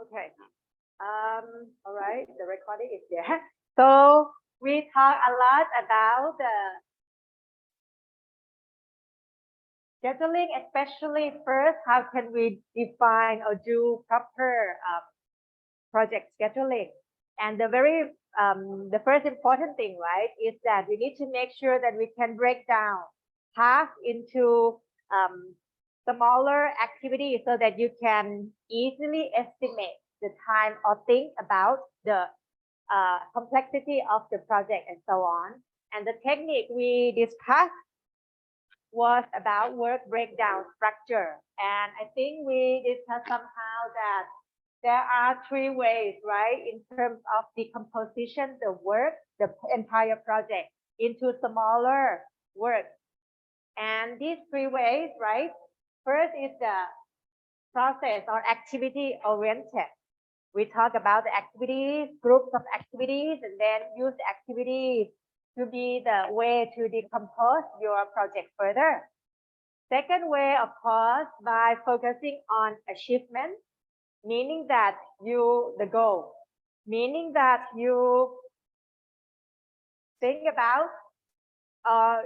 Okay. All right. The recording is there. So we talk a lot about the scheduling, especially first, how can we define or do proper project scheduling? And the first important thing, right, is that we need to make sure that we can break down tasks into smaller activities so that you can easily estimate the time or think about the complexity of the project and so on. And the technique we discussed was about work breakdown structure. And I think we discussed somehow that there are three ways, right, in terms of decomposition the work, the entire project into smaller work. And these three ways, right? First is the process or activity oriented. We talk about the activities, groups of activities, and then use the activities to be the way to decompose your project further. Second way, of course, by focusing on achievement, meaning that the goal, meaning that you think about or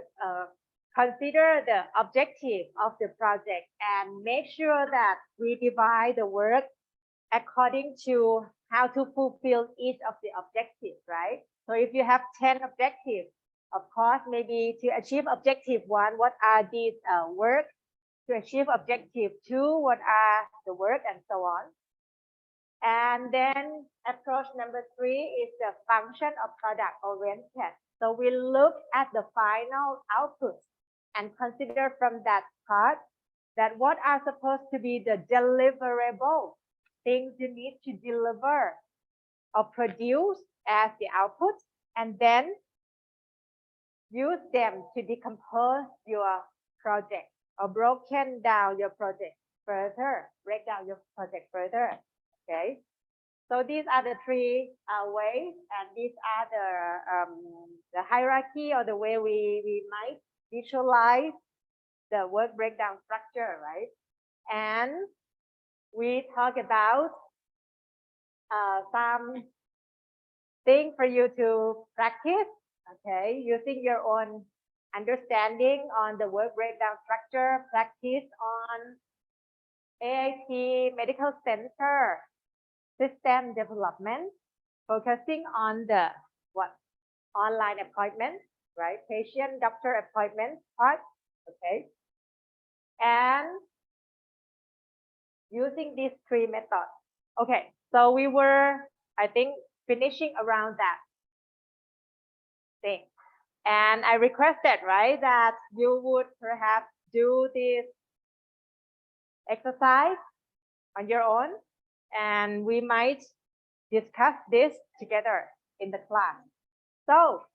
consider the objective of the project and make sure that we divide the work according to how to fulfill each of the objectives, right? So if you have 10 objectives, of course, maybe to achieve objective 1, what are these work? To achieve objective 2, what are the work, and so on. And then approach number 3 is the function of product oriented. So we look at the final output and consider from that part that what are supposed to be the deliverable things you need to deliver or produce as the output, and then use them to decompose your project or broken down your project further, break down your project further. Okay, so these are the three ways, and these are the hierarchy or the way we might visualize the work breakdown structure, right? And we talk about some thing for you to practice, okay, using your own understanding on the work breakdown structure, practice on AIT Medical Center system development, focusing on the online appointment, right? Patient doctor appointment part, okay? And using these three methods. Okay, so we were, I think, finishing around that thing. And I requested, right, that you would perhaps do this exercise on your own, and we might discuss this together in the class. So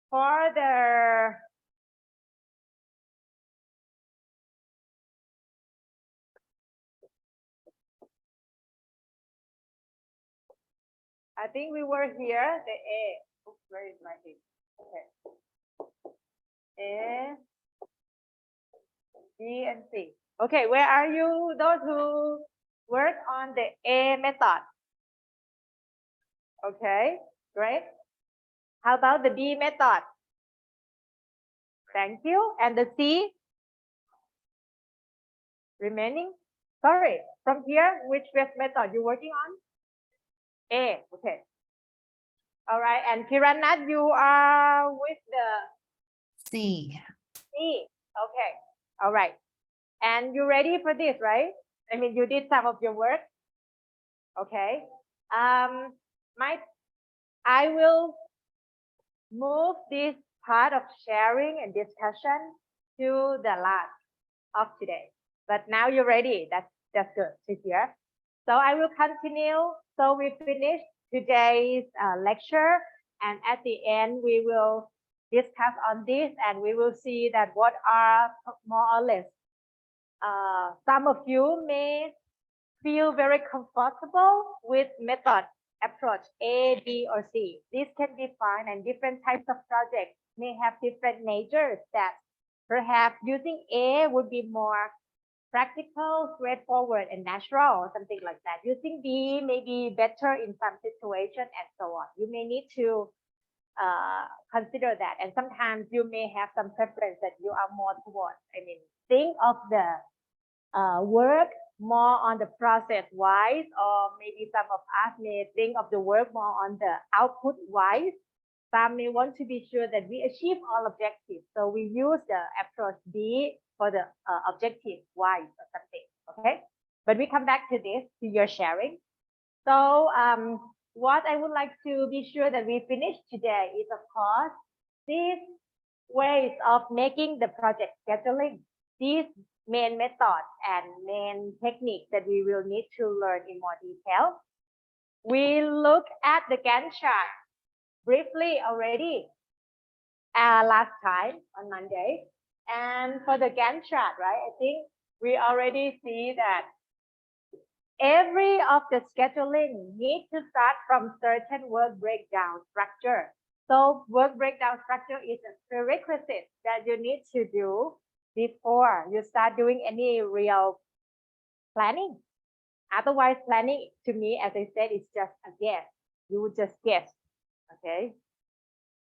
for the I think we were here, the A. Oops, where is my thing? Okay. A, B, and C. Okay, where are you? Those who work on the A method. Okay, great. How about the B method? Thank you. And the C? Remaining? Sorry, from here, which method you working on? A, okay. All right, and Kiranat, you are with the C. C, okay. All right. And you ready for this, right? I mean, you did some of your work. Okay. I will move this part of sharing and discussion to the last of today. But now you're ready. That's good to hear. So I will continue. So we finished today's lecture, and at the end we will discuss on this, and we will see that what are more or less. Some of you may feel very comfortable with method approach A, B, or C. This can be fine, and different types of projects may have different natures that perhaps using A would be more practical, straightforward, and natural, something like that. Using B may be better in some situation and so on. You may need to consider that. And sometimes you may have some preference that you are more towards. I mean, think of the work more on the process wise, or maybe some of us may think of the work more on the output wise. Some may want to be sure that we achieve all objectives. So we use the approach B for the objective wise or something. Okay. But we come back to this, to your sharing. So what I would like to be sure that we finish today is, of course, these ways of making the project scheduling, these main methods and main techniques that we will need to learn in more detail. We look at the Gantt chart briefly already last time on Monday. And for the Gantt chart, right, I think we already see that every of the scheduling needs to start from certain work breakdown structure. So work breakdown structure is a prerequisite that you need to do before you start doing any real planning. Otherwise, planning to me, as I said, is just a guess. You would just guess. Okay.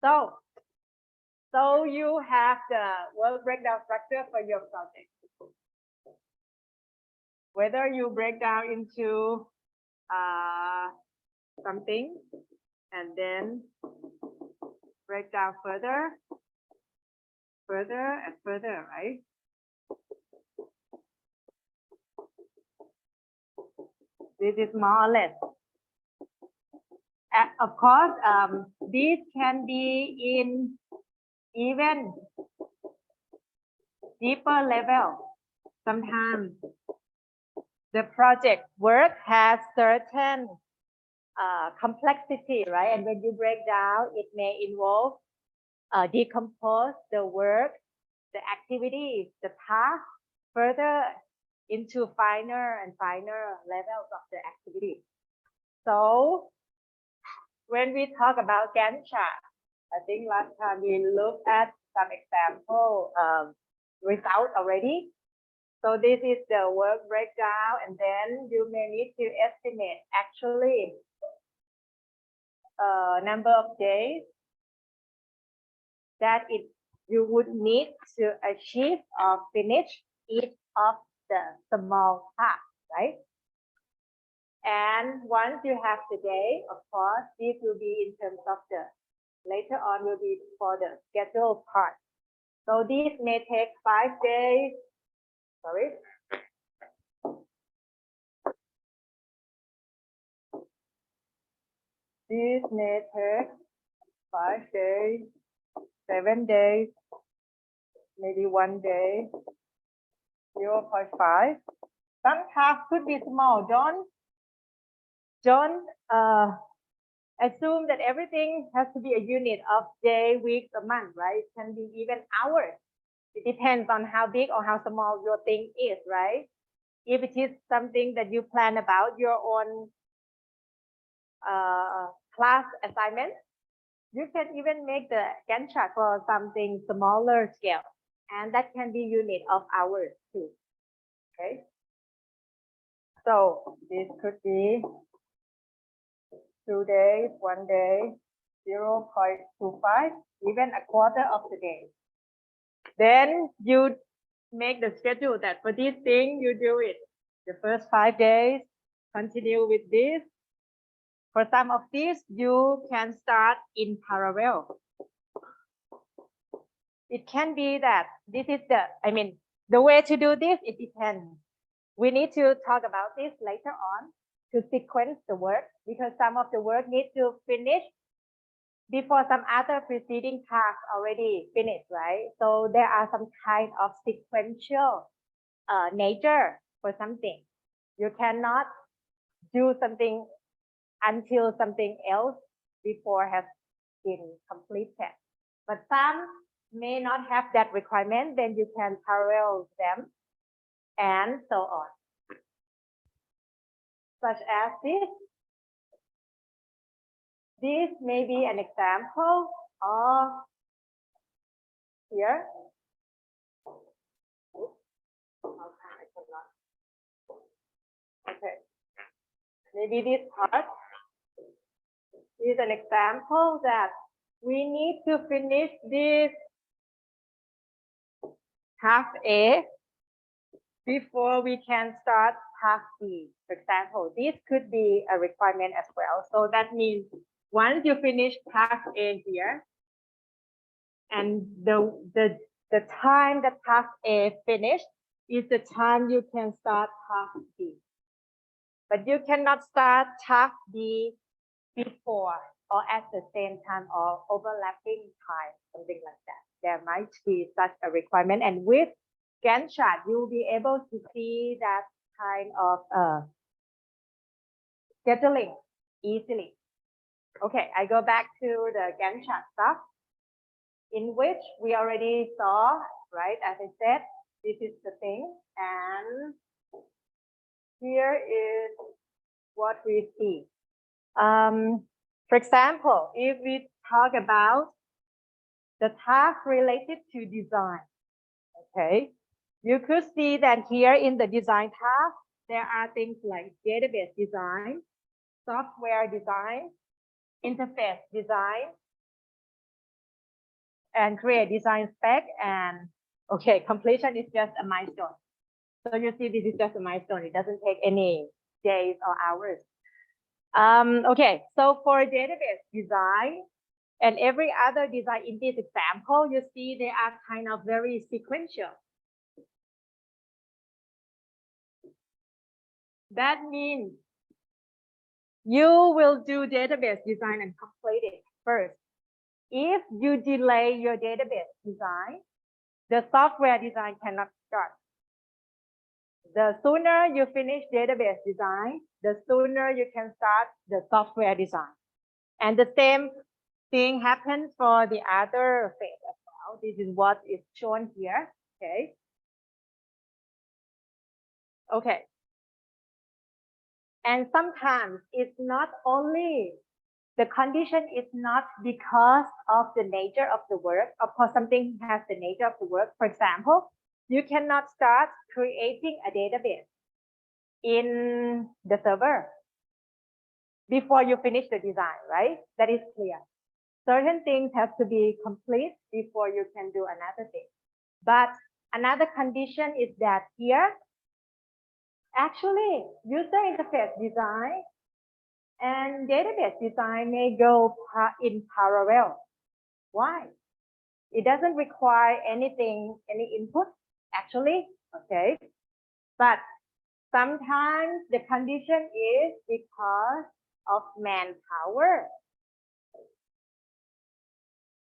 So you have the work breakdown structure for your project. Whether you break down into something and then break down further and further, right? This is more or less. Of course, this can be in even deeper level. Sometimes the project work has certain complexity, right? And when you break down, it may involve decompose the work, the activities, the task further into finer and finer levels of the activity. So when we talk about Gantt chart, I think last time we looked at some example result already. So this is the work breakdown, and then you may need to estimate actually number of days that you would need to achieve or finish each of the small tasks, right? And once you have the day, of course, this will be in terms of the later on will be for the schedule part. So this may take 5 days. Sorry. This may take 5 days, 7 days, maybe 1 day, 0.5. Some tasks could be small. Don't assume that everything has to be a unit of day, week, or month, right? It can be even hours. It depends on how big or how small your thing is, right? If it is something that you plan about your own class assignment, you can even make the Gantt chart for something smaller scale, and that can be unit of hours too. Okay. So this could be 2 days, 1 day, 0.25, even a quarter of the day. Then you make the schedule that for this thing, you do it the first 5 days, continue with this. For some of these, you can start in parallel. It can be that this is the way to do this, it depends. We need to talk about this later on to sequence the work, because some of the work needs to finish before some other preceding tasks already finished, right? So there are some kind of sequential nature for something. You cannot do something until something else before has been completed. But some may not have that requirement, then you can parallel them and so on. Such as this. This may be an example of here. Okay, maybe this part is an example that we need to finish this half A before we can start half B. For example, this could be a requirement as well. So that means once you finish half A here, and the time that half A finished is the time you can start half B. But you cannot start half B before or at the same time or overlapping time, something like that. There might be such a requirement. And with Gantt chart, you'll be able to see that kind of scheduling easily. Okay, I go back to the Gantt chart stuff, in which we already saw, right? As I said, this is the thing. And here is what we see. For example, if we talk about the task related to design, okay, you could see that here in the design task, there are things like database design, software design, interface design, and create design spec, and okay, completion is just a milestone. So you see this is just a milestone. It doesn't take any days or hours. Okay, so for database design and every other design in this example, you see they are kind of very sequential. That means you will do database design and complete it first. If you delay your database design, the software design cannot start. The sooner you finish database design, the sooner you can start the software design. And the same thing happens for the other phase as well. This is what is shown here. Okay. Okay. And sometimes it's not only the condition is not because of the nature of the work. Of course, something has the nature of the work. For example, you cannot start creating a database in the server before you finish the design, right? That is clear. Certain things have to be complete before you can do another thing. But another condition is that here, actually, user interface design and database design may go in parallel. Why? It doesn't require anything, any input, actually, okay? But sometimes the condition is because of manpower.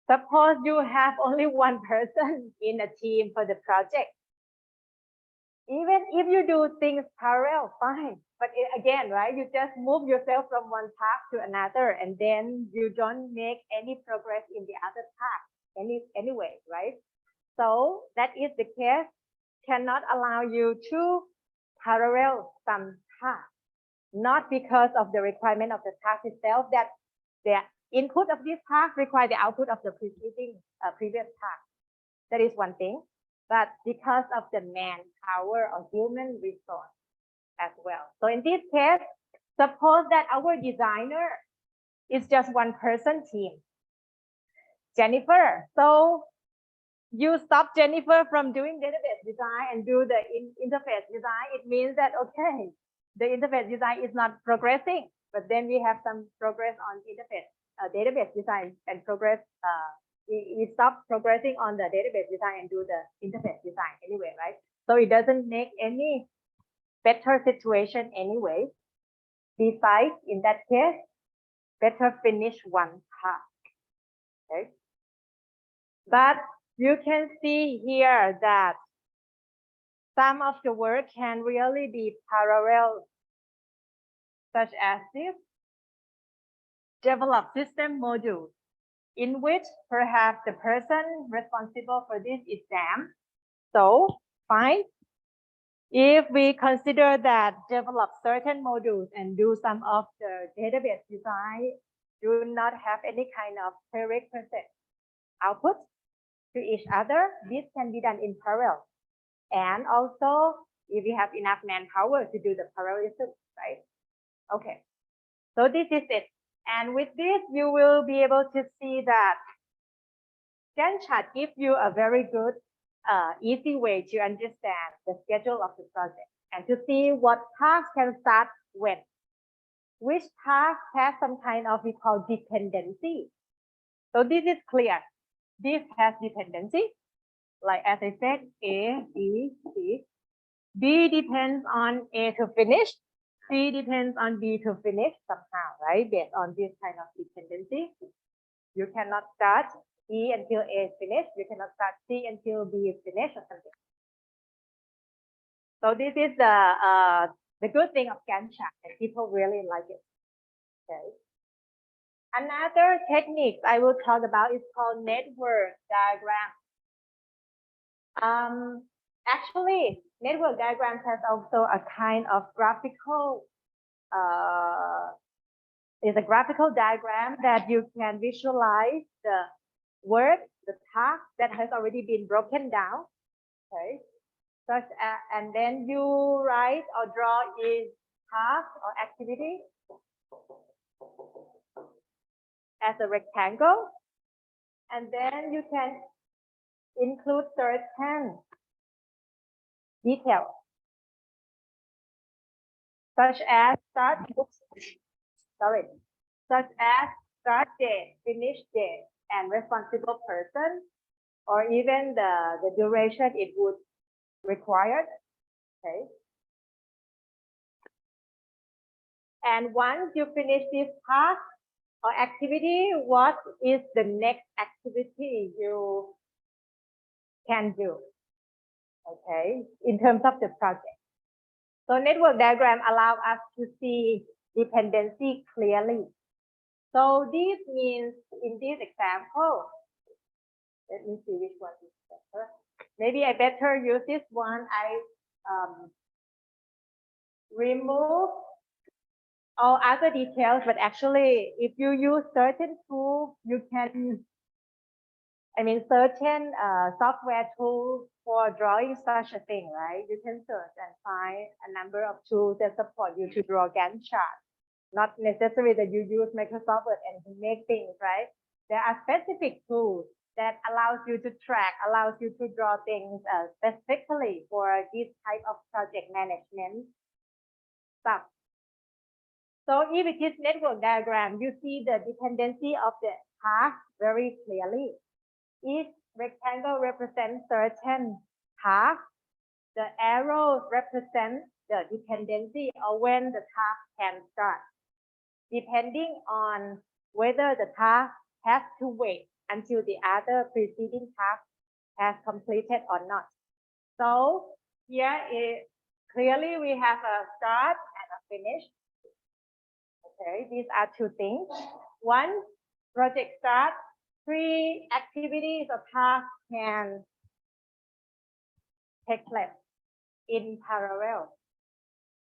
Suppose you have only one person in a team for the project. Even if you do things parallel, fine. But again, right, you just move yourself from one task to another, and then you don't make any progress in the other task anyway, right? So that is the case, cannot allow you to parallel some tasks, not because of the requirement of the task itself, that the input of this task requires the output of the previous task. That is one thing, but because of the manpower or human resource as well. So in this case, suppose that our designer is just one person team, Jennifer. So you stop Jennifer from doing database design and do the interface design. It means that, okay, the interface design is not progressing, but then we have some progress on interface database design and progress. We stop progressing on the database design and do the interface design anyway, right? So it doesn't make any better situation anyway. Besides, in that case, better finish one task. Okay. But you can see here that some of the work can really be parallel, such as this. Develop system modules, in which perhaps the person responsible for this is Sam. So fine. If we consider that develop certain modules and do some of the database design, do not have any kind of prerequisite output to each other, this can be done in parallel. And also if we have enough manpower to do the parallelism, right? Okay, so this is it. And with this, you will be able to see that Gantt chart gives you a very good, easy way to understand the schedule of the project and to see what task can start when. Which task has some kind of, we call dependency. So this is clear. This has dependency. Like as I said, A, B, C. B depends on A to finish. C depends on B to finish somehow, right? Based on this kind of dependency. You cannot start E until A is finished. You cannot start C until B is finished or something. So this is the good thing of Gantt chart, and people really like it. Okay. Another technique I will talk about is called network diagram. Actually, network diagrams has also a kind of graphical, is a graphical diagram that you can visualize the work, the task that has already been broken down. Okay, such as, and then you write or draw in task or activity as a rectangle, and then you can include certain details, such as start date, finish date, and responsible person, or even the duration it would require. Okay. And once you finish this task or activity, what is the next activity you can do? Okay, in terms of the project. So network diagram allow us to see dependency clearly. So this means in this example, let me see which one is better. Maybe I better use this one. I remove all other details, but actually if you use certain tools, you can, certain software tools for drawing such a thing, right? You can search and find a number of tools that support you to draw Gantt chart. Not necessary that you use Microsoft Word and make things, right? There are specific tools that allows you to track, allows you to draw things specifically for this type of project management stuff. So if it is network diagram, you see the dependency of the task very clearly. Each rectangle represents certain tasks. The arrows represent the dependency or when the task can start, depending on whether the task has to wait until the other preceding task has completed or not. So here is clearly we have a start and a finish. Okay, these are two things. One, project start, 3 activities or tasks can take place in parallel.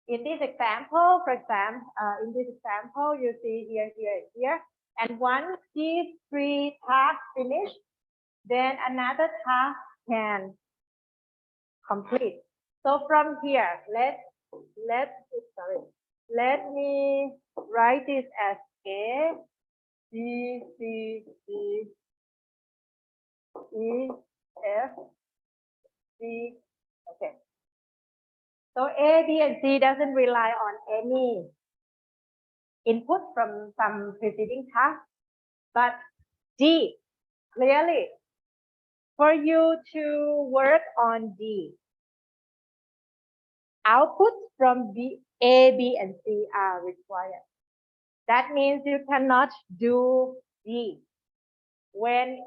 In this example, for example, you see here, and once these 3 tasks finish, then another task can complete. So from here, let me write this as A, B, C, D, E, F, C. Okay. So A, B, and C doesn't rely on any input from some preceding task, but D, clearly, for you to work on D, outputs from B, A, B, and C are required. That means you cannot do D when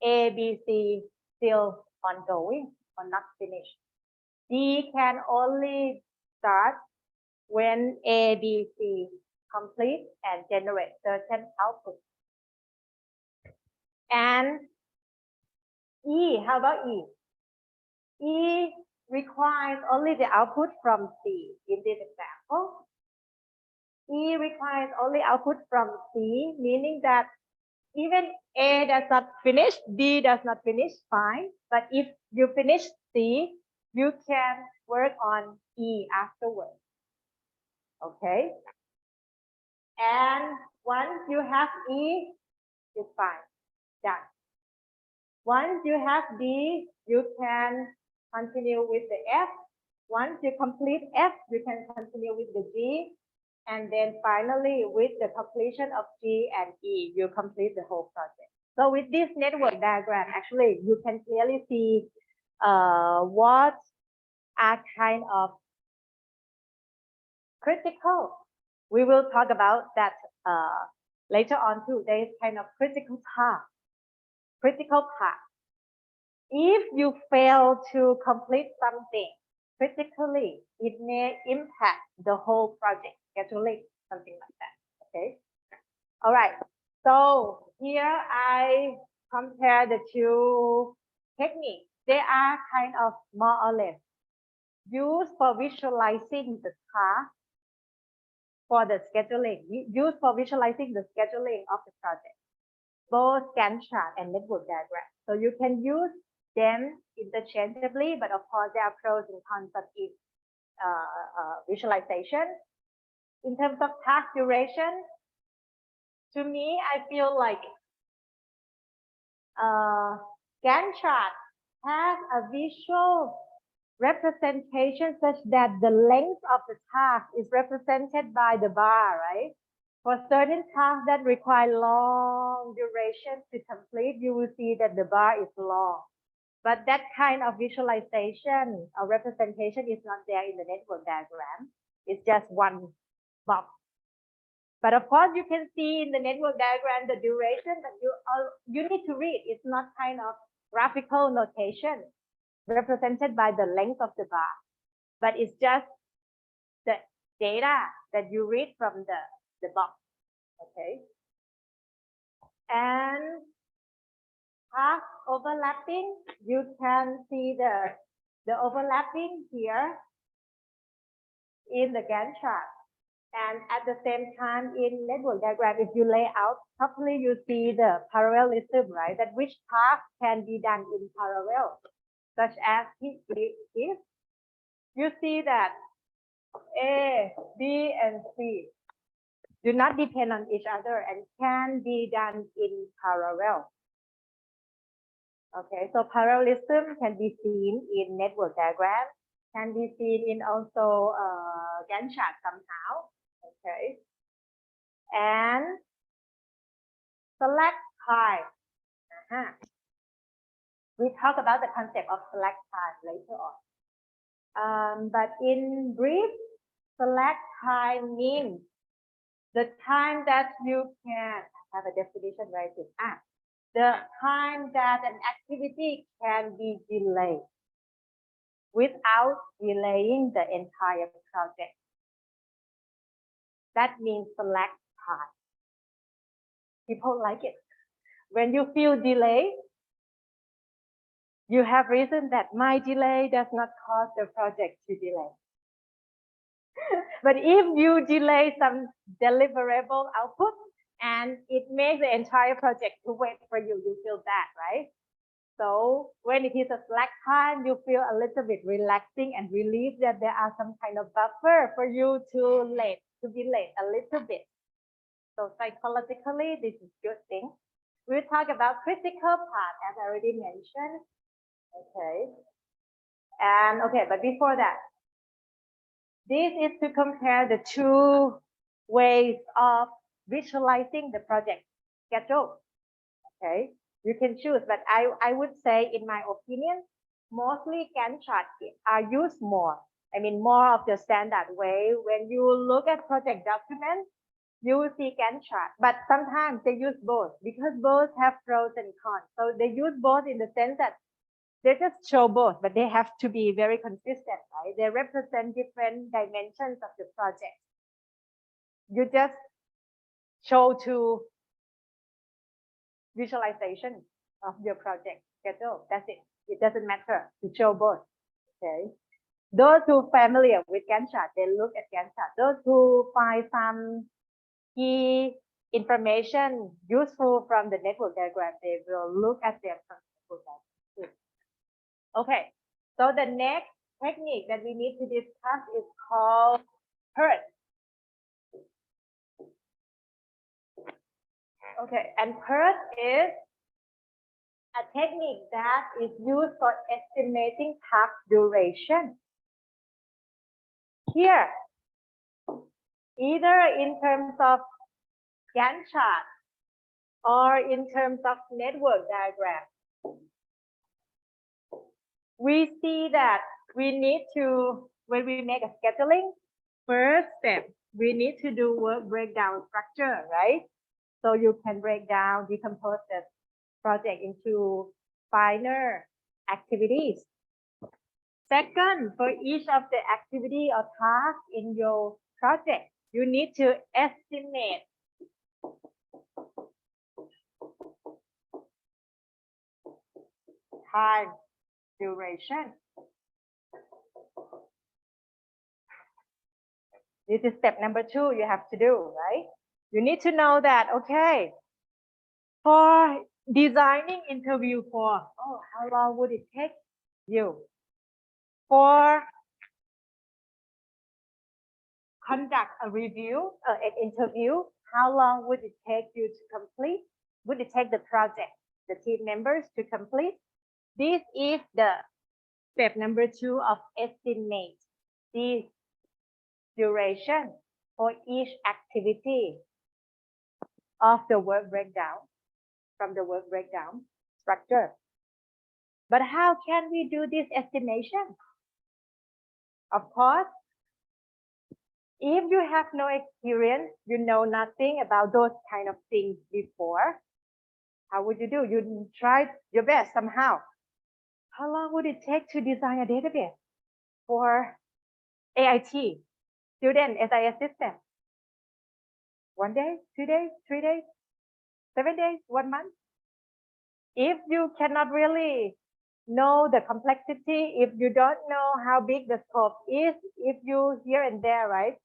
A, B, C still ongoing or not finished. D can only start when A, B, C complete and generate certain output. And E, how about E? E requires only the output from C in this example. E requires only output from C, meaning that even A does not finish, D does not finish, fine. But if you finish C, you can work on E afterwards. Okay. And once you have E, it's fine. Done. Once you have D, you can continue with the F. Once you complete F, you can continue with the G. And then finally, with the completion of G and E, you complete the whole project. So with this network diagram, actually, you can clearly see what are kind of critical. We will talk about that later on too. There is kind of critical task, critical part. If you fail to complete something critically, it may impact the whole project scheduling, something like that. Okay. All right. So here I compare the two techniques. They are kind of more or less used for visualizing the task for the scheduling, used for visualizing the scheduling of the project, both Gantt chart and network diagram. So you can use them interchangeably, but of course there are pros and cons of each visualization. In terms of task duration, to me, I feel like Gantt chart has a visual representation such that the length of the task is represented by the bar, right? For certain tasks that require long duration to complete, you will see that the bar is long. But that kind of visualization or representation is not there in the network diagram. It's just one box. But of course, you can see in the network diagram the duration that you need to read. It's not kind of graphical notation represented by the length of the bar, but it's just the data that you read from the box. Okay. And task overlapping, you can see the overlapping here in the Gantt chart. And at the same time in network diagram, if you lay out properly, you see the parallelism, right? That which task can be done in parallel, such as if you see that A, B, and C do not depend on each other and can be done in parallel. Okay, so parallelism can be seen in network diagram, can be seen in also Gantt chart somehow. Okay, and slack time. We talk about the concept of slack time later on. But in brief, slack time means the time that you can have a definition right here. The time that an activity can be delayed without delaying the entire project. That means slack time. People like it. When you feel delay, you have reason that my delay does not cause the project to delay. But if you delay some deliverable output and it makes the entire project to wait for you, you feel bad, right? So when it is a slack time, you feel a little bit relaxing and relieved that there are some kind of buffer for you to be late a little bit. So psychologically, this is a good thing. We'll talk about critical part, as I already mentioned. Okay. And okay, but before that, this is to compare the two ways of visualizing the project schedule. Okay, you can choose, but I would say, in my opinion, mostly Gantt charts are used more. I mean, more of the standard way. When you look at project documents, you will see Gantt chart, but sometimes they use both because both have pros and cons. So they use both in the sense that they just show both, but they have to be very consistent, right? They represent different dimensions of the project. You just show two visualization of your project schedule. That's it. It doesn't matter to show both. Okay. Those who are familiar with Gantt chart, they look at Gantt chart. Those who find some key information useful from the network diagram, they will look at them from the network diagram. Okay. So the next technique that we need to discuss is called PERT. Okay, and PERT is a technique that is used for estimating task duration. Here, either in terms of Gantt chart or in terms of network diagram, we see that we need to, when we make a scheduling, first step, we need to do work breakdown structure, right? So you can break down, decompose the project into finer activities. Second, for each of the activity or task in your project, you need to estimate time duration. This is step number 2 you have to do, right? You need to know that, okay, for designing interview form, how long would it take you? For conduct a review, an interview, how long would it take you to complete? Would it take the project, the team members to complete? This is the step number 2 of estimate the duration for each activity of the work breakdown, from the work breakdown structure. But how can we do this estimation? Of course, if you have no experience, you know nothing about those kind of things before, how would you do? You try your best somehow. How long would it take to design a database for AIT, student SIS system? 1 day, 2 days, 3 days, 7 days, 1 month? If you cannot really know the complexity, if you don't know how big the scope is, if you here and there, right?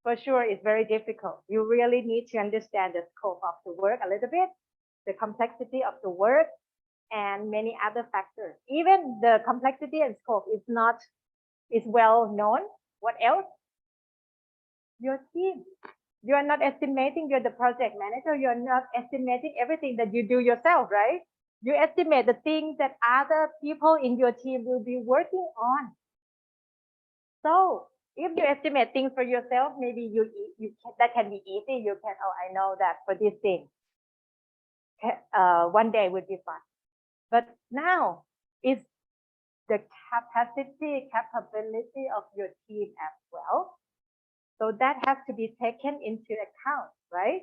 For sure, it's very difficult. You really need to understand the scope of the work a little bit, the complexity of the work, and many other factors. Even the complexity and scope is well known. What else? Your team. You are not estimating, you're the project manager, you're not estimating everything that you do yourself, right? You estimate the things that other people in your team will be working on. So if you estimate things for yourself, maybe that can be easy. You can, I know that for this thing, 1 day would be fine. But now it's the capability of your team as well. So that has to be taken into account, right?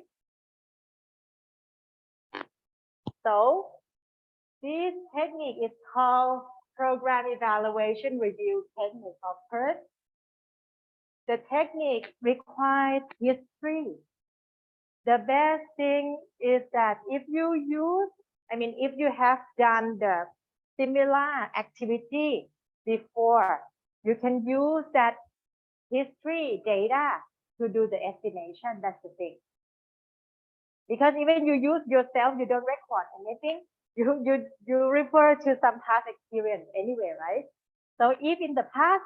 So this technique is called program evaluation review technique of PERT. The technique requires history. The best thing is that if you have done the similar activity before, you can use that history data to do the estimation. That's the thing. Because even you use yourself, you don't record anything. You refer to some past experience anyway, right? So if in the past,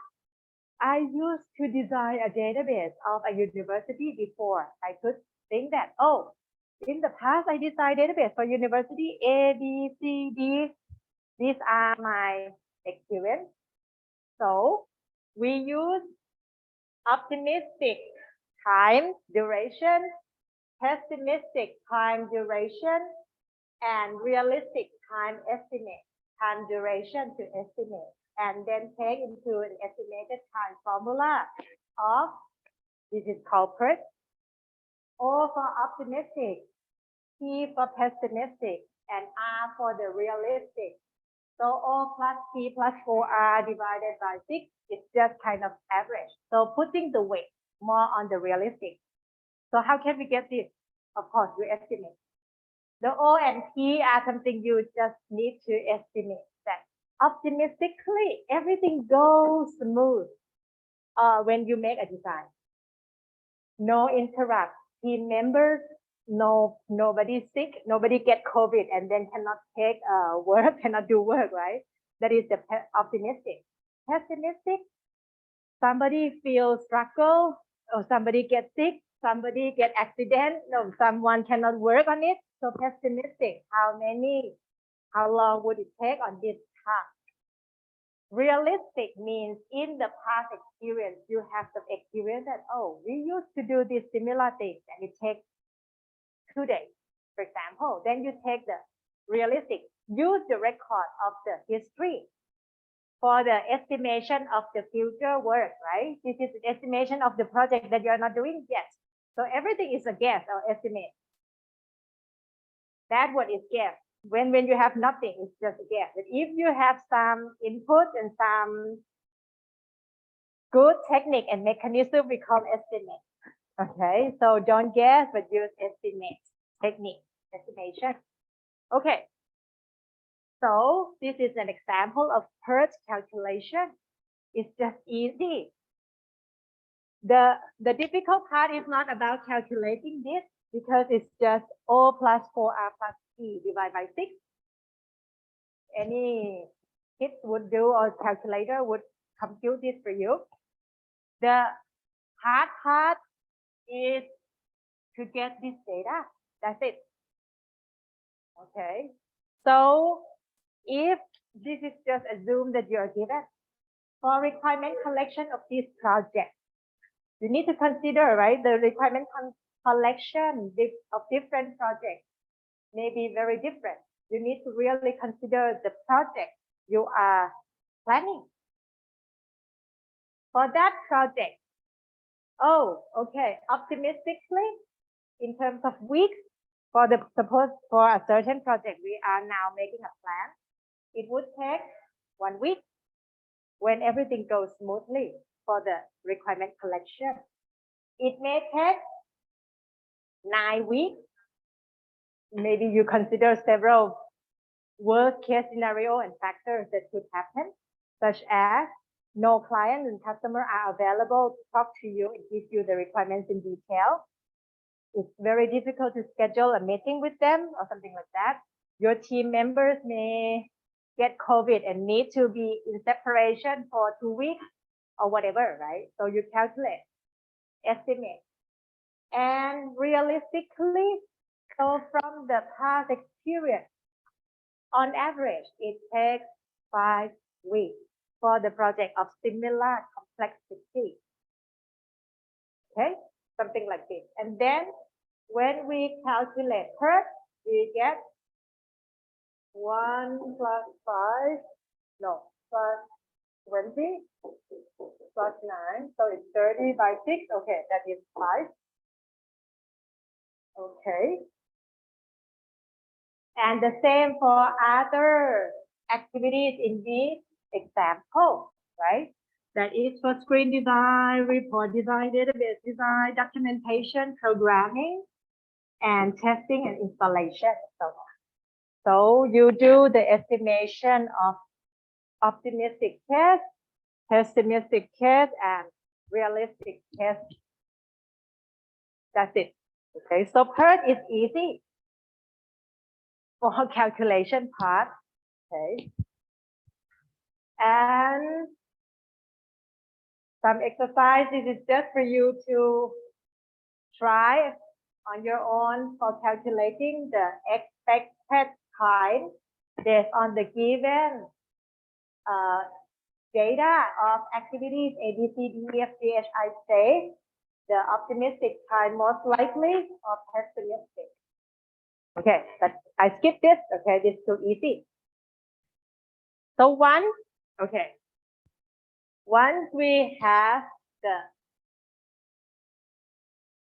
I used to design a database of a university before, I could think that, in the past, I designed database for university A, B, C, D. These are my experience. So we use optimistic time duration, pessimistic time duration, and realistic time duration to estimate, and then take into an estimated time formula of, this is called PERT, O for optimistic, P for pessimistic, and R for the realistic. So O plus P plus 4R divided by 6 is just kind of average. So putting the weight more on the realistic. So how can we get this? Of course, we estimate. The O and P are something you just need to estimate that optimistically everything goes smooth when you make a design. No interrupt, team members, nobody sick, nobody get COVID and then cannot take work, cannot do work, right? That is the optimistic. pessimistic. Somebody feels struggle, or somebody gets sick, somebody get accident, no, someone cannot work on it. So pessimistic. How long would it take on this task? Realistic means in the past experience, you have some experience that, oh, we used to do this similar thing and it takes 2 days, for example. Then you take the realistic, use the record of the history for the estimation of the future work, right? This is an estimation of the project that you are not doing yet. So everything is a guess or estimate. That word is guess. When you have nothing, it's just a guess. But if you have some input and some good technique and mechanism, we call estimate. Okay, so don't guess, but use estimate technique, estimation. Okay, so this is an example of PERT calculation. It's just easy. The difficult part is not about calculating this because it's just O plus 4R plus T divided by 6. Any kid would do or calculator would compute this for you. The hard part is to get this data. That's it. Okay. So if this is just assume that you're given for requirement collection of this project, you need to consider, right, the requirement collection of different projects may be very different. You need to really consider the project you are planning. For that project, oh, okay, optimistically, in terms of weeks, suppose for a certain project, we are now making a plan. It would take 1 week when everything goes smoothly for the requirement collection. It may take 9 weeks. Maybe you consider several worst case scenario and factors that could happen, such as no client and customer are available to talk to you and give you the requirements in detail. It's very difficult to schedule a meeting with them or something like that. Your team members may get COVID and need to be in separation for 2 weeks or whatever, right? So you calculate, estimate. And realistically, so from the past experience, on average, it takes 5 weeks for the project of similar complexity. Okay, something like this. And then when we calculate PERT, we get 1 plus 5, no, plus 20 plus 9. So it's 30 by 6. Okay, that is 5. Okay. And the same for other activities in this example, right? That is for screen design, report design, database design, documentation, programming, and testing and installation. So you do the estimation of optimistic case, pessimistic case, and realistic case. That's it. Okay, so PERT is easy for calculation part. Okay. And some exercises is just for you to try on your own for calculating the expected time based on the given data of activities A, B, C, D, E, F, G, H, I say the optimistic time most likely or pessimistic. Okay, but I skipped this. Okay, this is too easy. So once we have the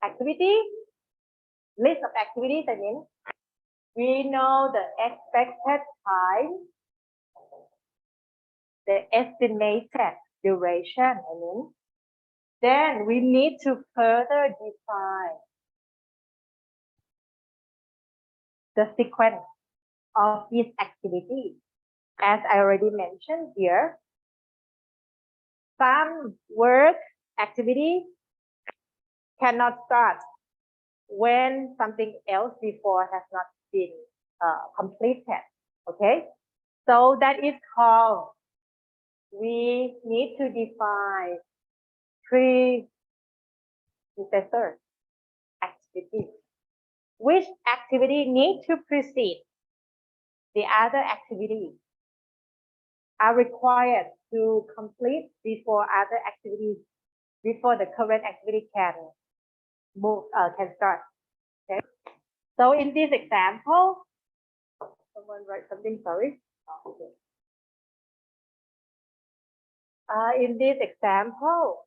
activity, list of activities, I mean, we know the expected time, the estimated duration, I mean, then we need to further define the sequence of these activities. As I already mentioned here, some work activity cannot start when something else before has not been completed. Okay, so that is called we need to define predecessor activities. Which activity needs to precede the other activities are required to complete before other activities, before the current activity can move, can start. Okay. So in this example, someone write something, sorry. Okay. In this example,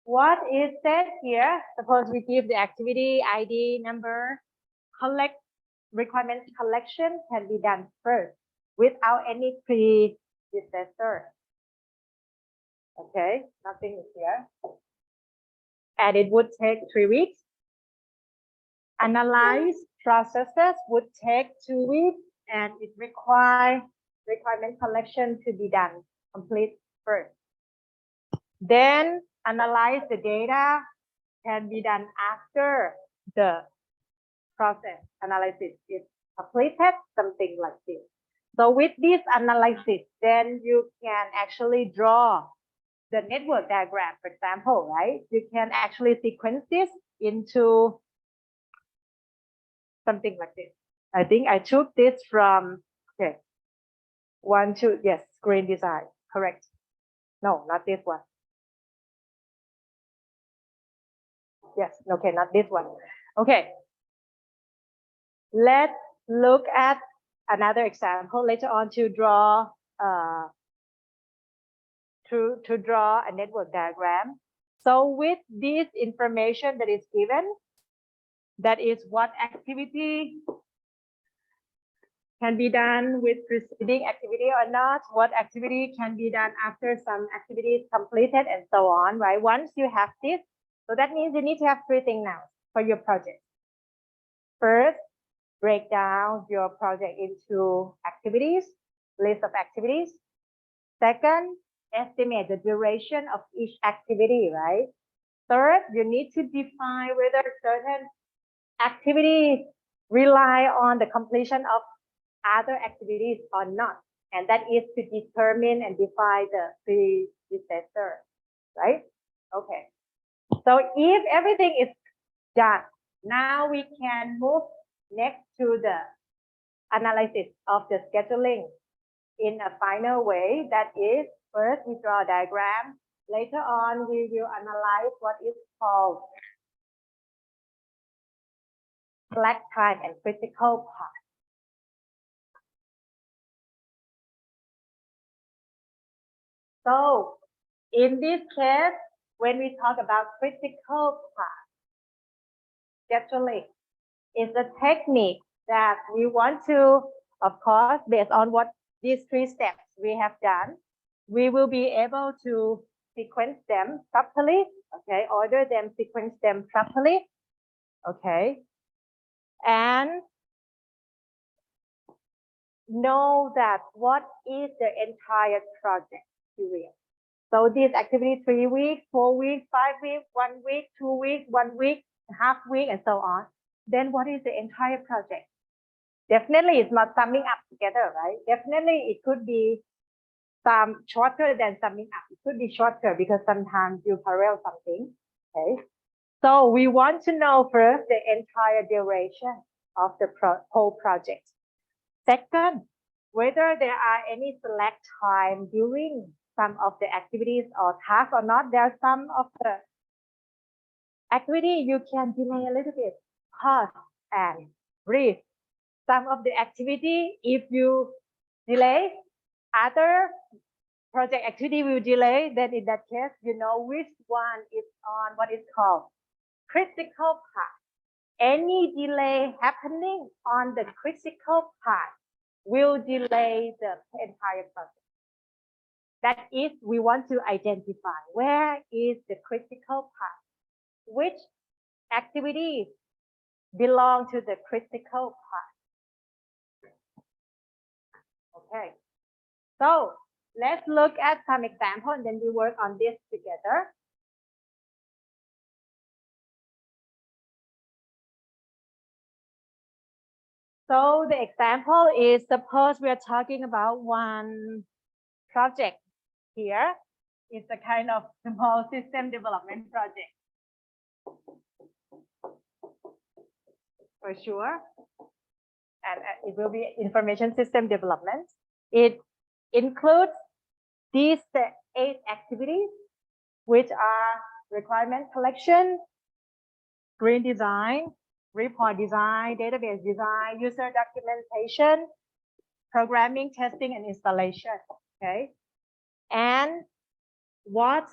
what is said here? Suppose we give the activity ID number, requirement collection can be done first without any predecessor. Okay, nothing is here. And it would take 3 weeks. Analyze processes would take 2 weeks, and it requires requirement collection to be done complete first. Then analyze the data can be done after the process analysis is completed, something like this. So with this analysis, then you can actually draw the network diagram, for example, right? You can actually sequence this into something like this. I think I took this from, okay, 1, 2, yes, screen design, correct. No, not this one. Yes, okay, not this one. Okay. Let's look at another example later on to draw to draw a network diagram. So with this information that is given, that is what activity can be done with preceding activity or not, what activity can be done after some activity is completed, and so on, right? Once you have this, so that means you need to have 3 things now for your project. First, break down your project into activities, list of activities. Second, estimate the duration of each activity, right? Third, you need to define whether certain activities rely on the completion of other activities or not. And that is to determine and define the predecessor, right? Okay. So if everything is done, now we can move next to the analysis of the scheduling in a final way. That is, first we draw a diagram. Later on, we will analyze what is called slack time and critical path. So in this case, when we talk about critical path scheduling, is a technique that we want to, of course, based on what these 3 steps we have done, we will be able to sequence them properly, okay, order them, sequence them properly, okay, and know that what is the entire project period. So this activity 3 weeks, 4 weeks, 5 weeks, 1 week, 2 weeks, 1 week, half week, and so on. Then what is the entire project? Definitely it's not summing up together, right? Definitely it could be some shorter than summing up. It could be shorter because sometimes you parallel something, okay? So we want to know first the entire duration of the whole project. Second, whether there are any select time during some of the activities or tasks or not. There are some of the activity you can delay a little bit, pause and breathe. Some of the activity, if you delay, other project activity will delay, then in that case, you know which one is on what is called critical path. Any delay happening on the critical path will delay the entire project. That is, we want to identify where is the critical path, which activities belong to the critical path. Okay, so let's look at some example and then we work on this together. So the example is, suppose we are talking about one project here. It's a kind of small system development project. For sure. And it will be information system development. It includes these 8 activities, which are requirement collection, green design, report design, database design, user documentation, programming, testing, and installation. Okay. And what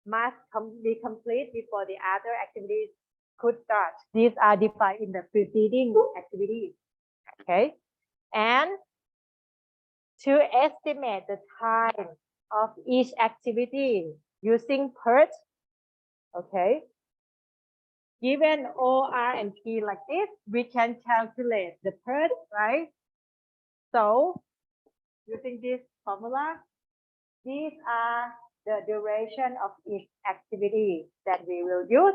must be complete before the other activities could start. These are defined in the preceding activities. Okay. And to estimate the time of each activity using PERT, okay, given O, R, and P like this, we can calculate the PERT, right? So using this formula, these are the duration of each activity that we will use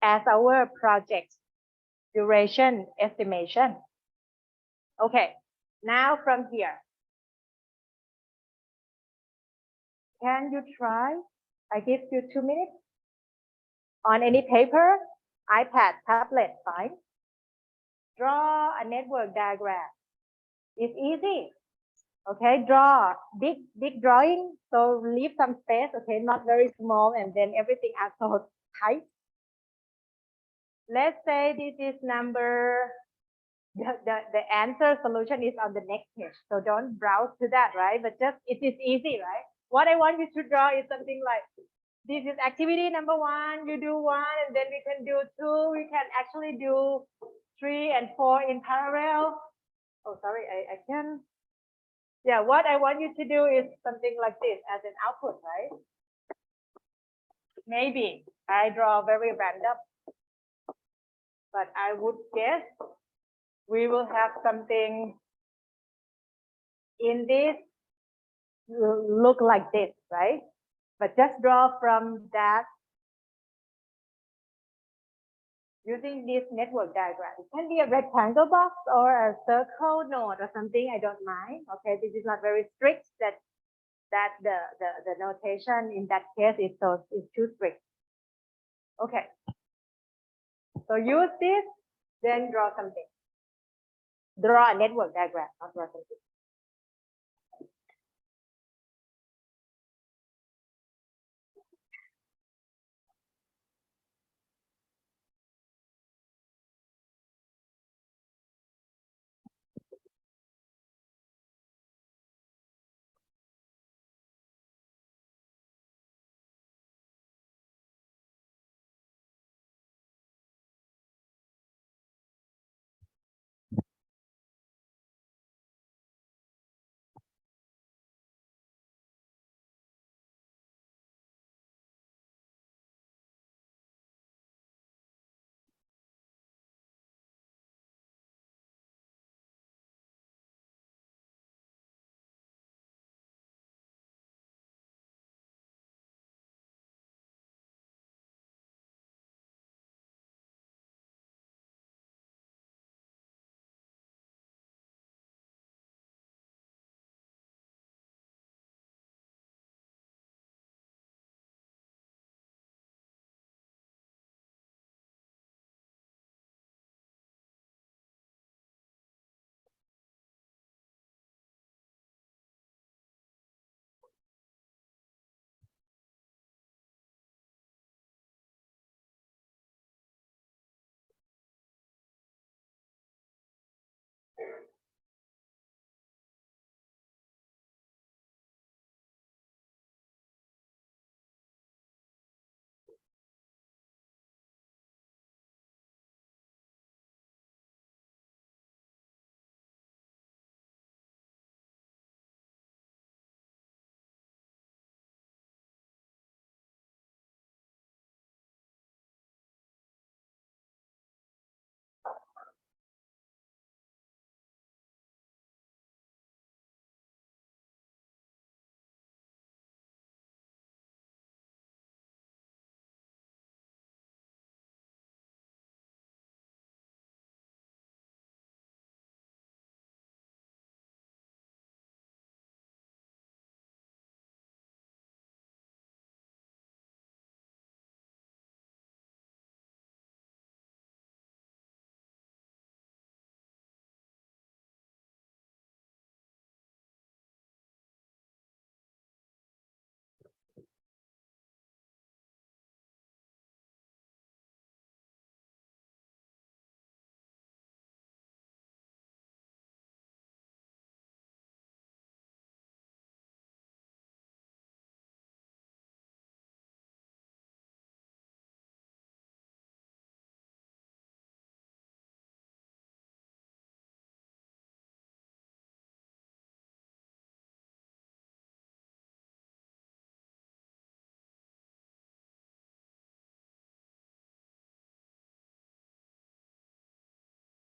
as our project duration estimation. Okay, now from here, can you try? I give you 2 minutes. On any paper, iPad, tablet, fine. Draw a network diagram. It's easy. Okay, draw big drawing. So leave some space. Okay, not very small, and then everything are so tight. Let's say this is number. The answer solution is on the next page. So don't browse to that, right? But just it is easy, right? What I want you to draw is something like, this is activity number 1, you do 1, and then we can do 2, we can actually do 3 and 4 in parallel. Oh, sorry, I can. Yeah, what I want you to do is something like this as an output, right? Maybe I draw very random, but I would guess we will have something in this look like this, right? But just draw from that using this network diagram. It can be a rectangle box or a circle node or something. I don't mind. Okay, this is not very strict. That the notation in that case is too strict. Okay. So use this, then draw something. Draw a network diagram, not draw something.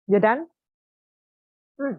You done? Hmm.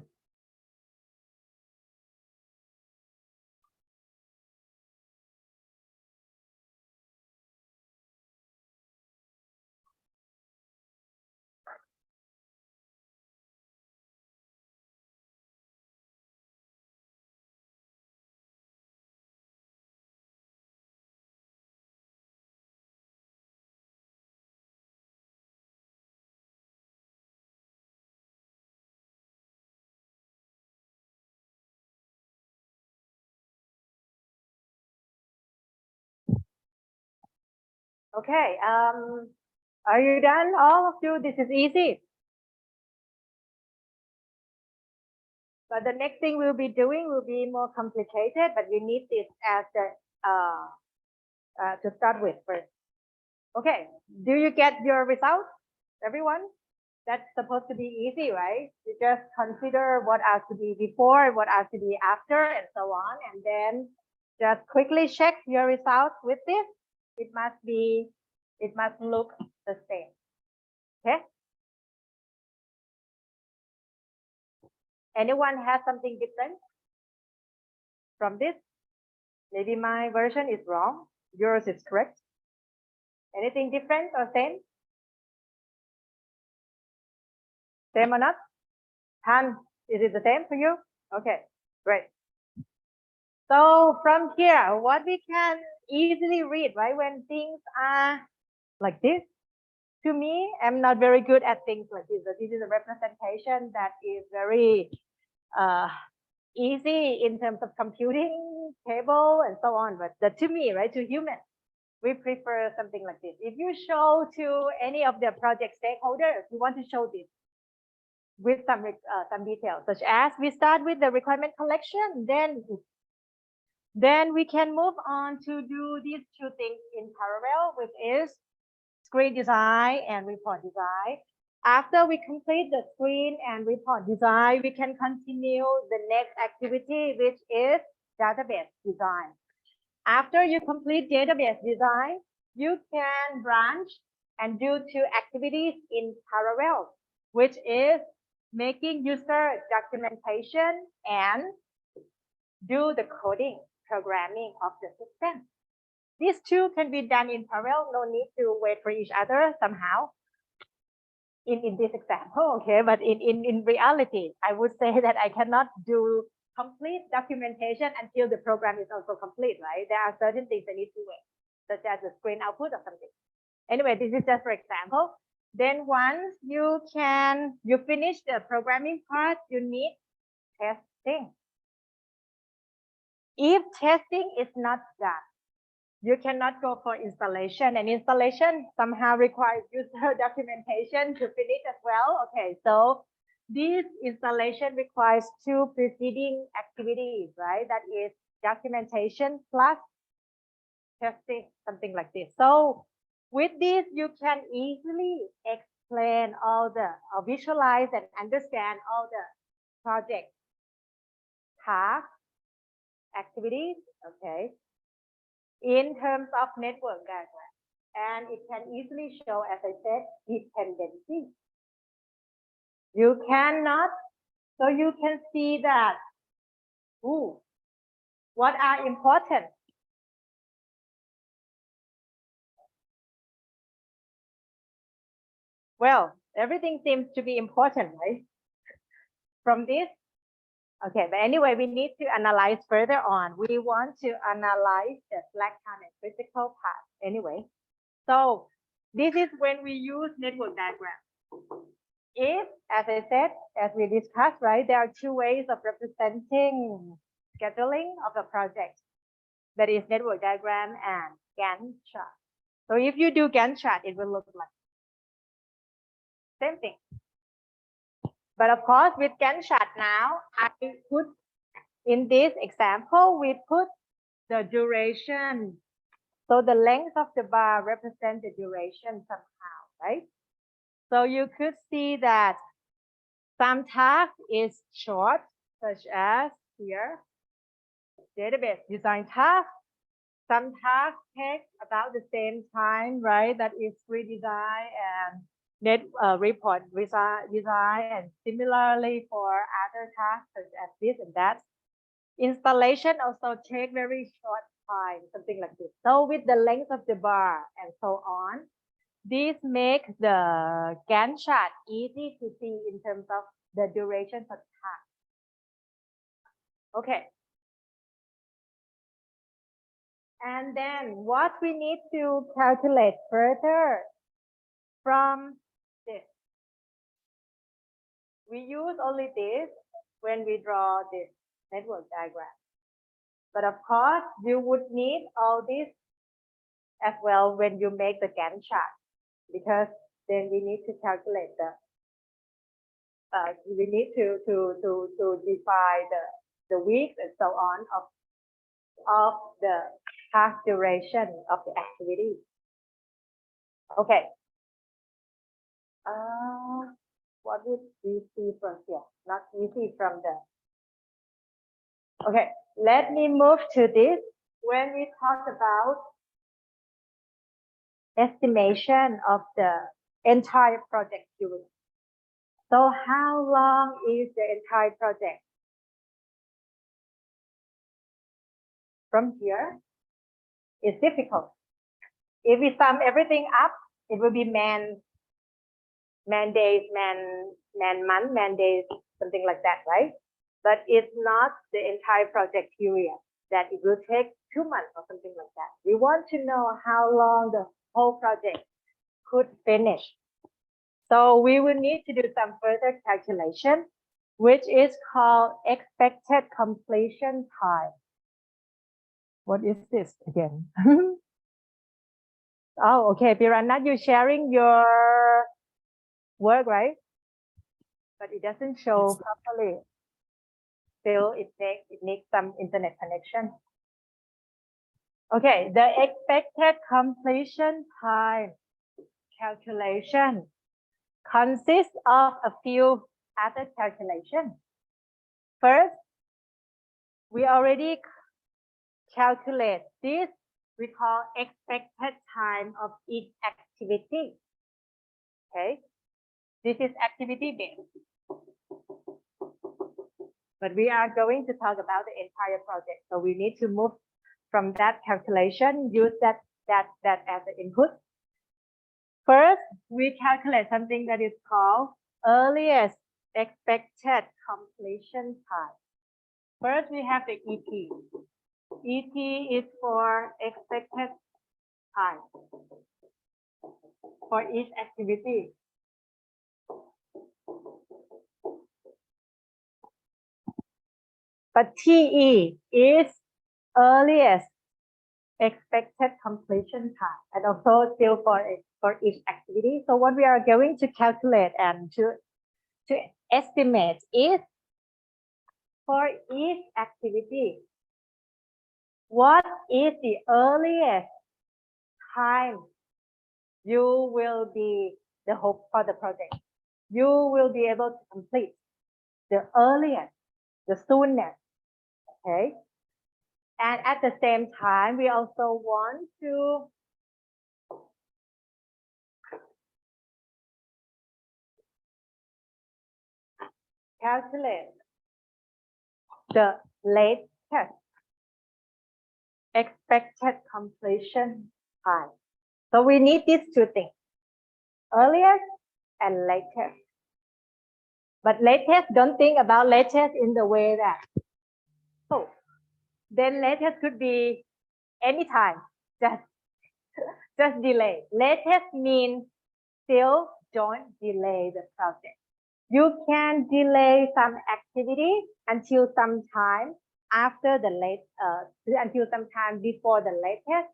Okay. Are you done? All of you. This is easy. But the next thing we'll be doing will be more complicated, but you need this as the to start with first. Okay. Do you get your results, everyone? That's supposed to be easy, right? You just consider what has to be before, what has to be after, and so on, and then just quickly check your results with this. It must look the same. Okay. Anyone has something different from this? Maybe my version is wrong. Yours is correct. Anything different or same? Same or not? Han, is it the same for you? Okay, great. So from here, what we can easily read, right? When things are like this, to me, I'm not very good at things like this. But this is a representation that is very easy in terms of computing table and so on. But to me, right, to humans, we prefer something like this. If you show to any of the project stakeholders, you want to show this with some details, such as we start with the requirement collection, then we can move on to do these two things in parallel, which is screen design and report design. After we complete the screen and report design, we can continue the next activity, which is database design. After you complete database design, you can branch and do two activities in parallel, which is making user documentation and do the coding, programming of the system. These two can be done in parallel, no need to wait for each other somehow. In this example, okay, but in reality, I would say that I cannot do complete documentation until the program is also complete, right? There are certain things I need to wait, such as the screen output or something. Anyway, this is just for example. Then once you finish the programming part, you need testing. If testing is not done, you cannot go for installation, and installation somehow requires user documentation to finish as well. Okay, so this installation requires two preceding activities, right? That is documentation plus testing, something like this. So with this, you can easily explain all the, or visualize and understand all the project tasks, activities, okay, in terms of network diagram. And it can easily show, as I said, dependency. You cannot, so you can see that, what are important? Well, everything seems to be important, right? From this, okay, but anyway, we need to analyze further on. We want to analyze the slack time and critical path anyway. So this is when we use network diagram. If, as I said, as we discussed, right, there are two ways of representing scheduling of a project. That is network diagram and Gantt chart. So if you do Gantt chart, it will look like same thing. But of course, with Gantt chart now, I put in this example, we put the duration. So the length of the bar represents the duration somehow, right? So you could see that some task is short, such as here, database design task. Some tasks take about the same time, right? That is screen design and report design, and similarly for other tasks such as this and that. Installation also take very short time, something like this. So with the length of the bar and so on, this makes the Gantt chart easy to see in terms of the duration of task. Okay. And then what we need to calculate further from this. We use only this when we draw this network diagram. But of course, you would need all this as well when you make the Gantt chart, because then we need to calculate the we need to define the weeks and so on of the task duration of the activity. Okay. What would we see from here? Not easy from the. Okay, let me move to this. When we talk about estimation of the entire project period. So how long is the entire project? From here, it's difficult. If we sum everything up, it will be man days, man month, man days, something like that, right? But it's not the entire project period that it will take 2 months or something like that. We want to know how long the whole project could finish. So we will need to do some further calculation, which is called expected completion time. What is this again? Oh, okay, Piranha, you're sharing your work, right? But it doesn't show properly. Still, it needs some internet connection. Okay, the expected completion time calculation consists of a few other calculations. First, we already calculate this, we call expected time of each activity. Okay, this is activity based. But we are going to talk about the entire project. So we need to move from that calculation, use that as an input. First, we calculate something that is called earliest expected completion time. First, we have the ET. ET is for expected time for each activity. But TE is earliest expected completion time, and also still for each activity. So what we are going to calculate and to estimate is for each activity, what is the earliest time you will be the hope for the project? You will be able to complete the earliest, the soonest. Okay. And at the same time, we also want to calculate the latest expected completion time. So we need these two things, earliest and latest. But latest, don't think about latest in the way that, oh, then latest could be anytime, just delay. Latest means still don't delay the project. You can delay some activity until some time after the until some time before the latest,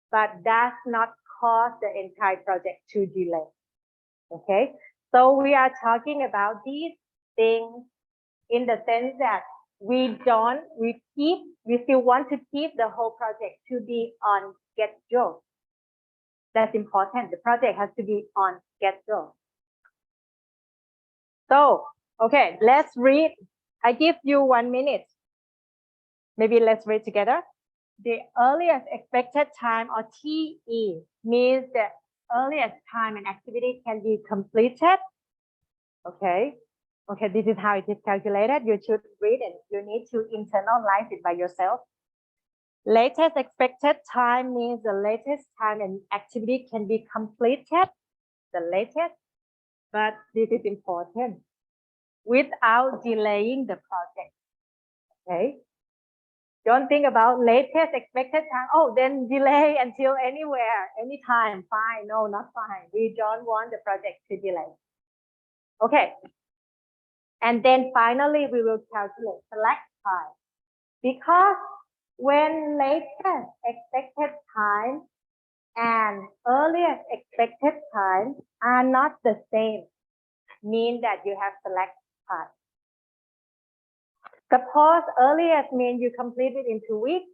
but does not cause the entire project to delay. Okay, so we are talking about these things in the sense that we still want to keep the whole project to be on schedule. That's important. The project has to be on schedule. So, okay, let's read. I give you 1 minute. Maybe let's read together. The earliest expected time, or TE, means the earliest time an activity can be completed. Okay. Okay, this is how it is calculated. You should read it. You need to internalize it by yourself. Latest expected time means the latest time an activity can be completed, the latest, but this is important, without delaying the project. Okay. Don't think about latest expected time. Oh, then delay until anywhere, anytime. Fine. No, not fine. We don't want the project to delay. Okay. And then finally, we will calculate select time. Because when latest expected time and earliest expected time are not the same, mean that you have select time. Suppose earliest means you complete it in 2 weeks.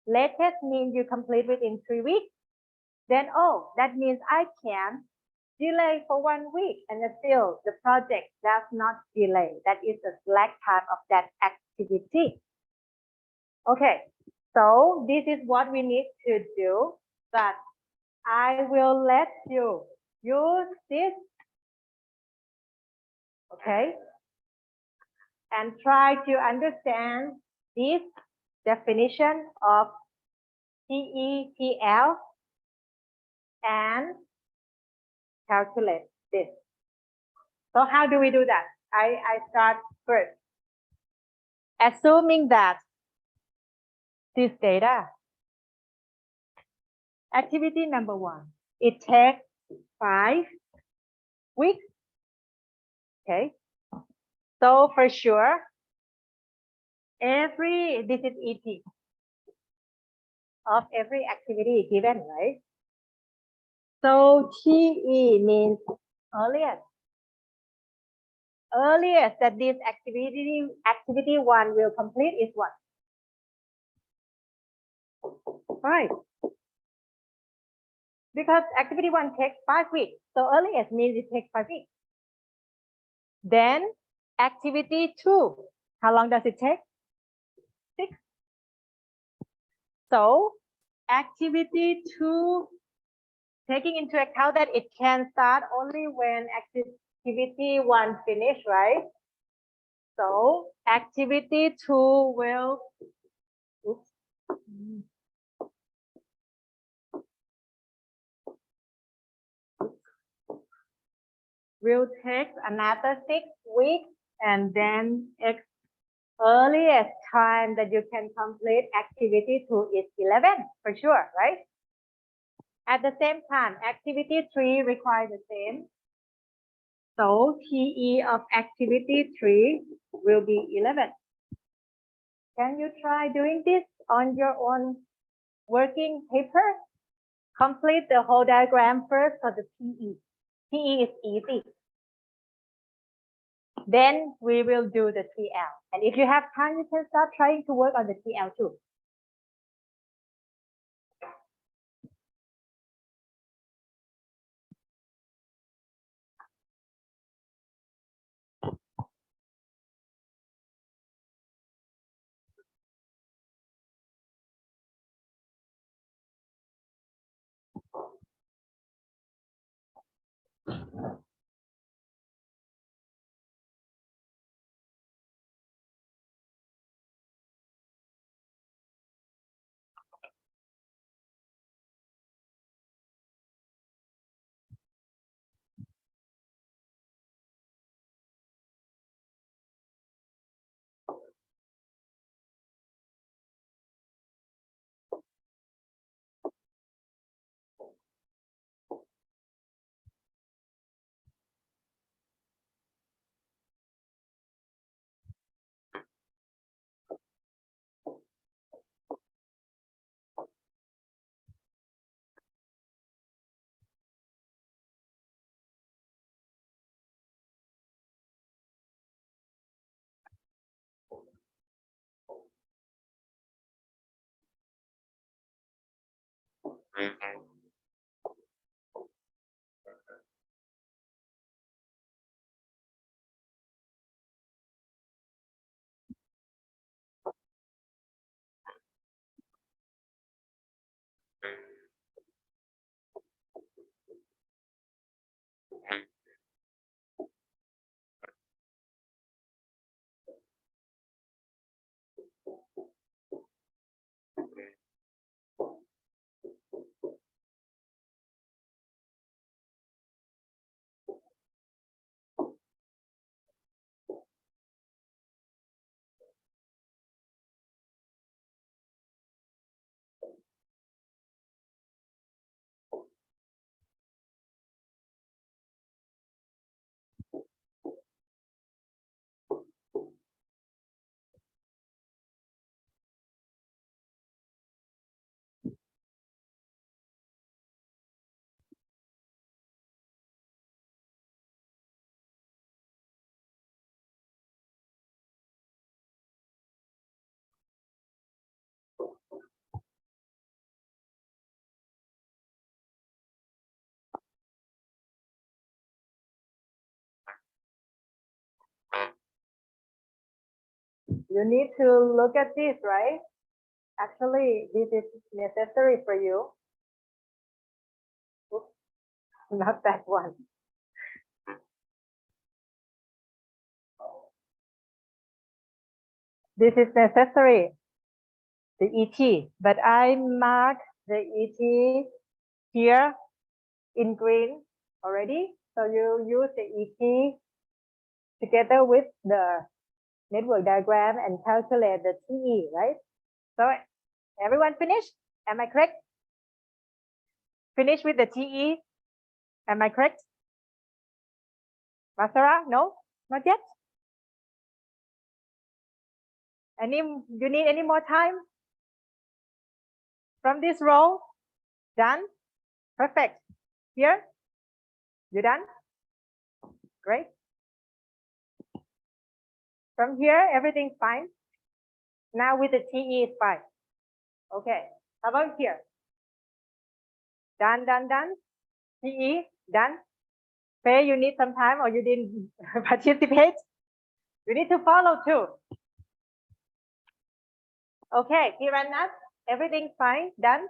Latest means you complete it in 3 weeks. Then, oh, that means I can delay for 1 week and still the project does not delay. That is the slack time of that activity. Okay, so this is what we need to do, but I will let you use this, okay, and try to understand this definition of TETL and calculate this. So how do we do that? I start first. Assuming that this data, activity number 1, it takes 5 weeks. Okay. So for sure, this is ET of every activity given, right? So TE means earliest. Earliest that this activity 1 will complete is what? 5. Because activity 1 takes 5 weeks. So earliest means it takes 5 weeks. Then activity 2, how long does it take? 6. So activity 2, taking into account that it can start only when activity 1 finish, right? So activity 2 will take another 6 weeks, and then earliest time that you can complete activity 2 is 11 for sure, right? At the same time, activity 3 requires the same. So TE of activity 3 will be 11. Can you try doing this on your own working paper? Complete the whole diagram first for the TE. TE is easy. Then we will do the TL. And if you have time, you can start trying to work on the TL too. You need to look at this, right? Actually, this is necessary for you. Oops, not that one. This is necessary, the ET, but I mark the ET here in green already. So you use the ET together with the network diagram and calculate the TE, right? So everyone finished? Am I correct? Finish with the TE? Am I correct? Masara? No? Not yet? You need any more time? From this row? Done? Perfect. Here? You done? Great. From here, everything's fine. Now with the TE is fine. Okay. How about here? Done, done, done. TE, done. Faye, you need some time or you didn't participate? You need to follow too. Okay, Kirana, everything fine? Done?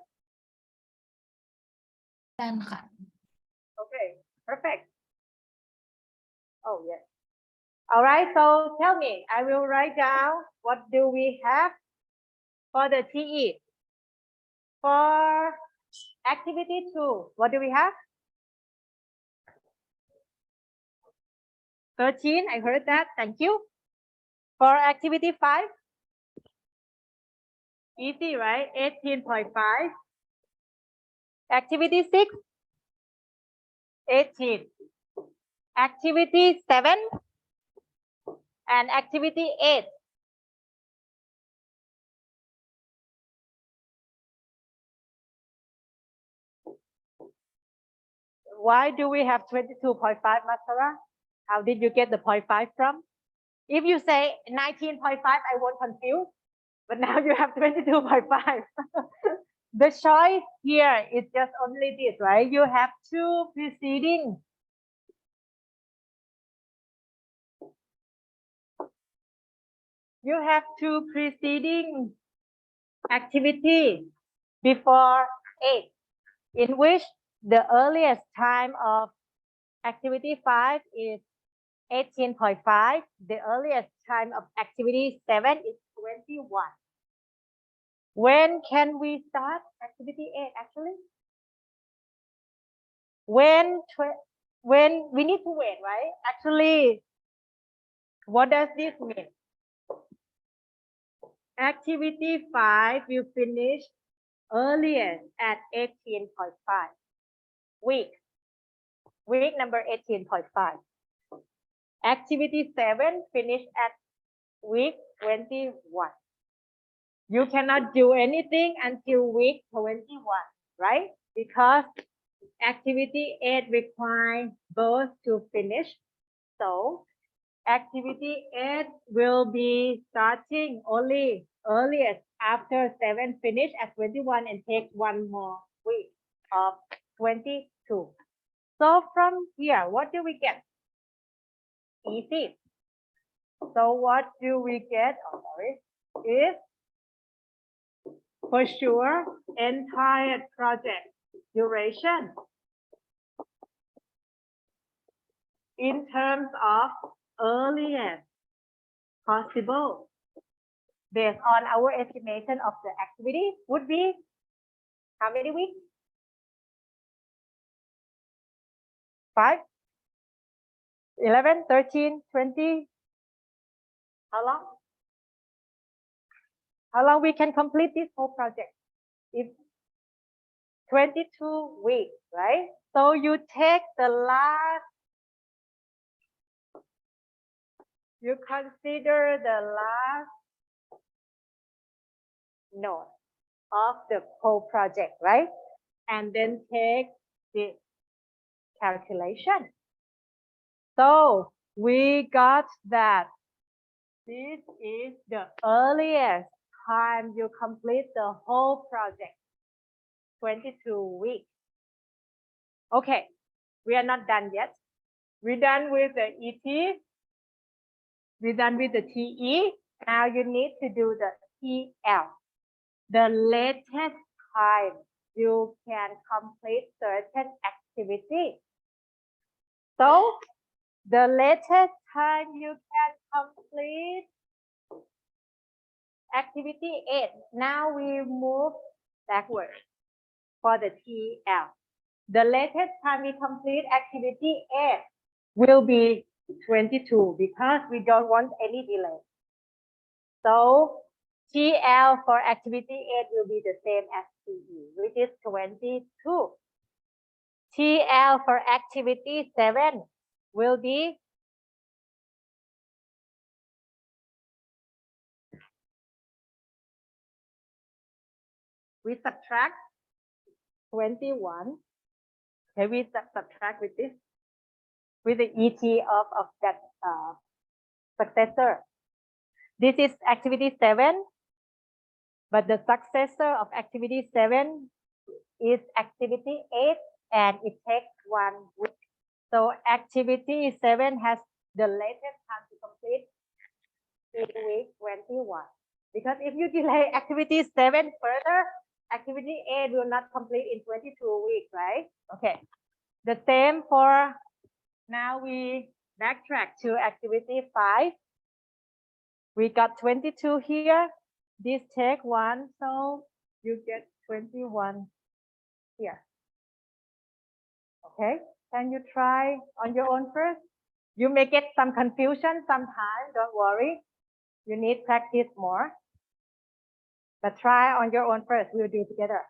Doneค่ะ Okay, perfect. Oh, yes. All right, so tell me, I will write down what do we have for the TE. For activity 2, what do we have? 13, I heard that, thank you. For activity 5, easy, right? 18.5. Activity 6, 18. Activity 7 and activity 8. Why do we have 22.5, Masara? How did you get the 0.5 from? If you say 19.5, I won't confuse, but now you have 22.5. The choice here is just only this, right? You have two preceding. You have two preceding activity before 8, in which the earliest time of activity 5 is 18.5. The earliest time of activity 7 is 21. When can we start activity 8 actually? When we need to wait, right? Actually, what does this mean? Activity 5 will finish earliest at 18.5 week number 18.5. Activity 7 finish at week 21. You cannot do anything until week 21, right? Because activity 8 requires both to finish. So activity 8 will be starting only earliest after 7 finish at 21 and take one more week of 22. So from here, what do we get? Easy. So what do we get? Oh, sorry. Is for sure entire project duration in terms of earliest possible based on our estimation of the activity would be how many weeks? 5, 11, 13, 20. How long? How long we can complete this whole project? If 22 weeks, right? So you take the last, you consider the last node of the whole project, right? And then take the calculation. So we got that this is the earliest time you complete the whole project, 22 weeks. Okay, we are not done yet. We're done with the ET. We're done with the TE. Now you need to do the TL, the latest time you can complete certain activity. So the latest time you can complete activity 8. Now we move backwards for the TL. The latest time we complete activity 8 will be 22 because we don't want any delay. So TL for activity 8 will be the same as TE, which is 22. TL for activity 7 will be we subtract 21. Okay, we subtract with this, with the ET of that successor. This is activity 7, but the successor of activity 7 is activity 8, and it takes 1 week. So activity 7 has the latest time to complete in week 21. Because if you delay activity 7 further, activity 8 will not complete in 22 weeks, right? Okay. The same for, now we backtrack to activity 5. We got 22 here. This take 1, so you get 21 here. Okay, can you try on your own first? You may get some confusion sometimes, don't worry. You need practice more. But try on your own first, we'll do together.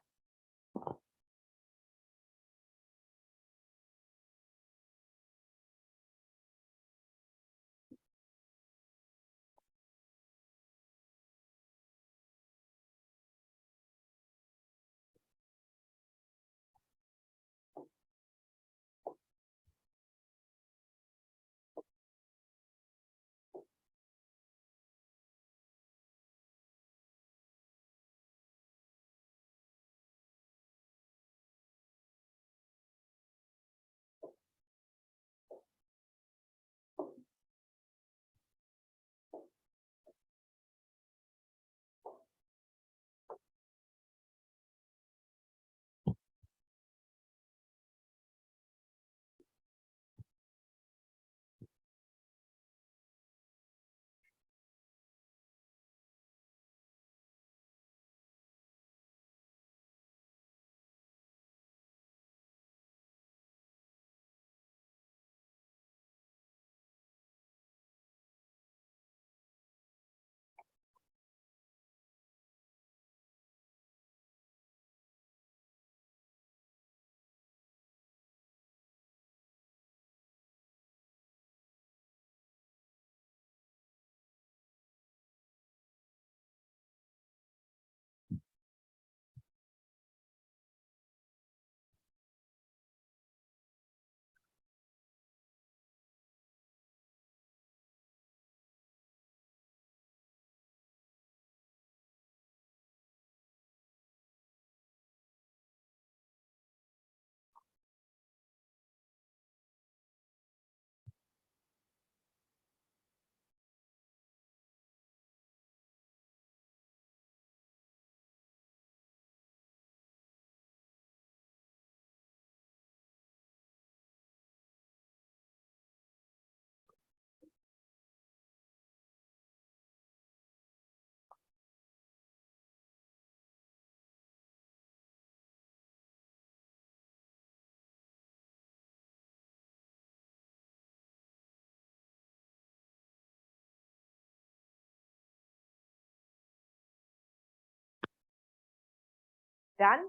Done?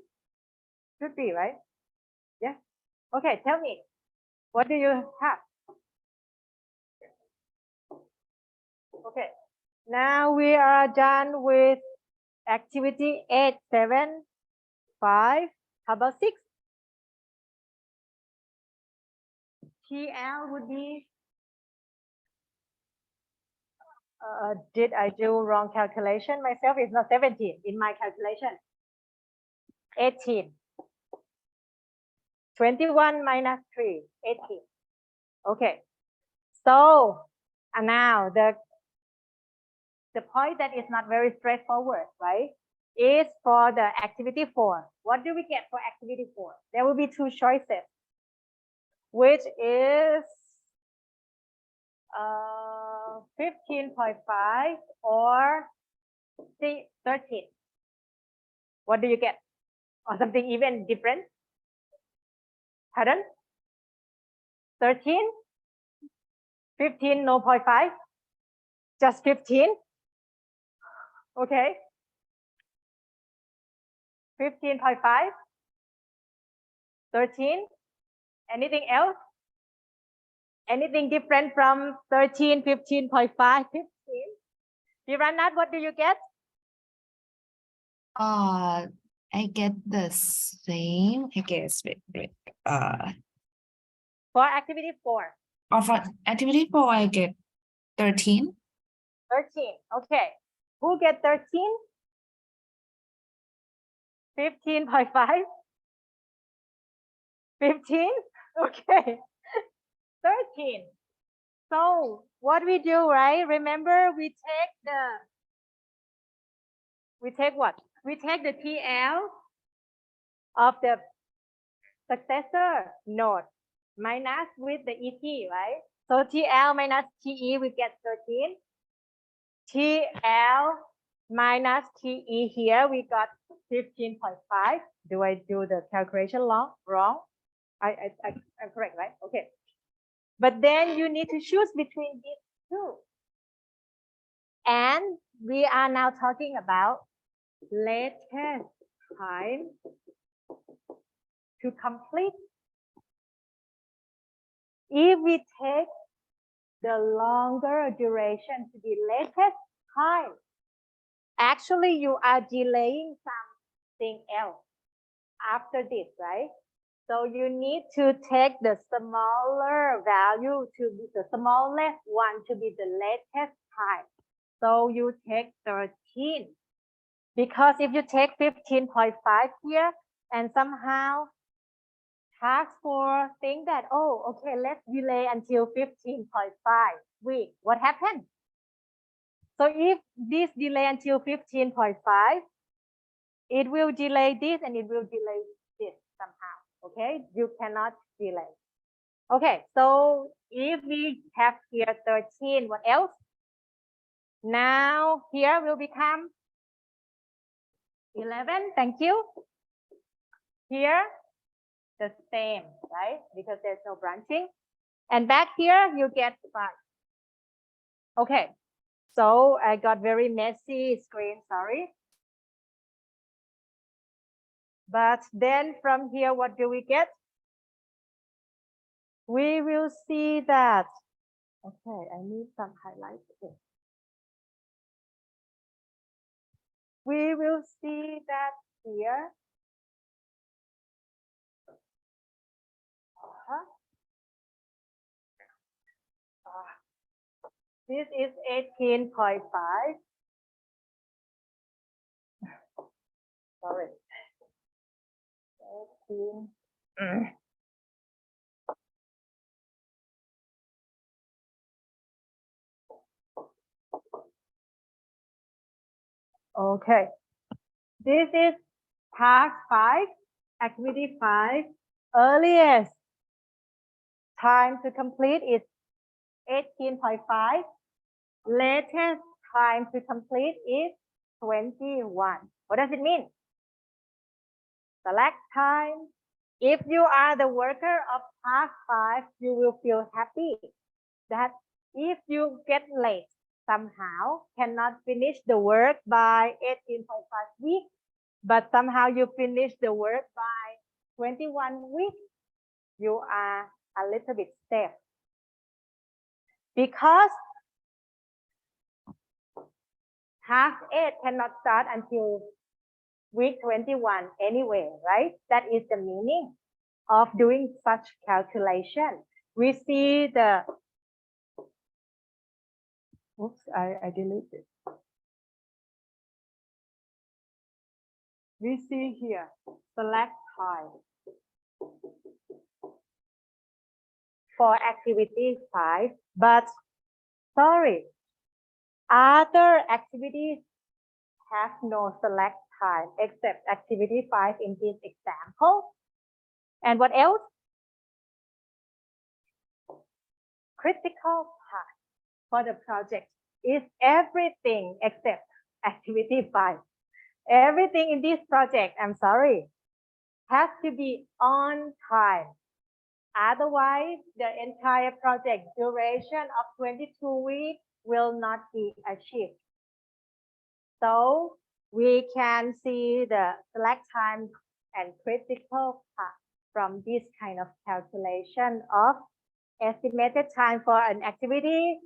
Should be, right? Yes. Okay, tell me, what do you have? Okay, now we are done with activity 8, 7, 5. How about 6? TL would be, did I do wrong calculation myself? It's not 17 in my calculation. 18. 21 minus 3, 18. Okay. So, and now the point that is not very straightforward, right, is for the activity 4. What do we get for activity 4? There will be two choices, which is 15.5 or 13. What do you get? Or something even different? Pardon? 13? 15, no 0.5? Just 15? Okay. 15.5? 13? Anything else? Anything different from 13, 15.5, 15? Viranat, what do you get? I get the same, I guess. For activity 4. Or for activity 4, I get 13. 13. Okay. Who get 13? 15.5? 15? Okay. 13. So what we do, right? Remember we take what? We take the TL of the successor node minus with the ET, right? So TL minus TE, we get 13. TL minus TE here, we got 15.5. Do I do the calculation wrong? I'm correct, right? Okay. But then you need to choose between these two. And we are now talking about latest time to complete. If we take the longer duration to be latest time, actually you are delaying something else after this, right? So you need to take the smaller value to be the smallest one to be the latest time. So you take 13. Because if you take 15.5 here and somehow task force think that, oh, okay, let's delay until 15.5 weeks. What happened? So if this delay until 15.5, it will delay this and it will delay this somehow. Okay, you cannot delay. Okay, so if we have here 13, what else? Now here will become 11. Thank you. Here, the same, right? Because there's no branching. And back here, you get 5. Okay, so I got very messy screen, sorry. But then from here, what do we get? We will see that. Okay, I need some highlights. Okay. We will see that here. This is 18.5. Sorry. 18. Okay. This is task 5, activity 5. Earliest time to complete is 18.5. Latest time to complete is 21. What does it mean? Select time. If you are the worker of task 5, you will feel happy that if you get late somehow, cannot finish the work by 18.5 weeks, but somehow you finish the work by 21 weeks, you are a little bit safe. Because task 8 cannot start until week 21 anyway, right? That is the meaning of doing such calculation. We see the, oops, I deleted. We see here, select time for activity 5, but sorry, Other activities have no select time except activity 5 in this example. And what else? Critical part for the project is everything except activity 5. Everything in this project, I'm sorry, has to be on time. Otherwise, the entire project duration of 22 weeks will not be achieved. So we can see the select time and critical part from this kind of calculation of estimated time for an activity,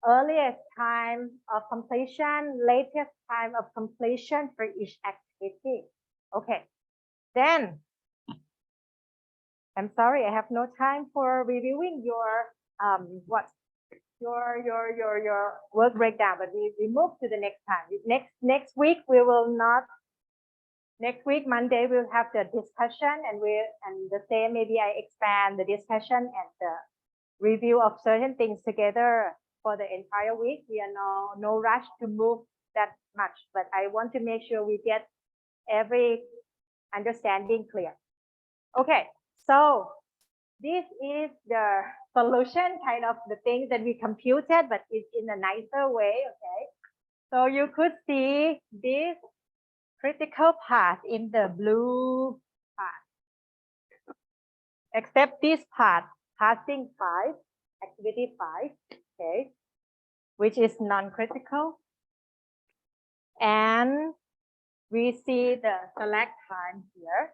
earliest time of completion, latest time of completion for each activity. Okay, then I'm sorry, I have no time for reviewing your your work breakdown, but we move to the next time. Next week we will not. Next week Monday we'll have the discussion and the same maybe I expand the discussion and the review of certain things together for the entire week. We are no rush to move that much, but I want to make sure we get every understanding clear. Okay, so this is the solution, kind of the things that we computed, but it's in a nicer way, okay? So you could see this critical path in the blue part, except this part, passing 5, activity 5, okay, which is non-critical. And we see the select time here.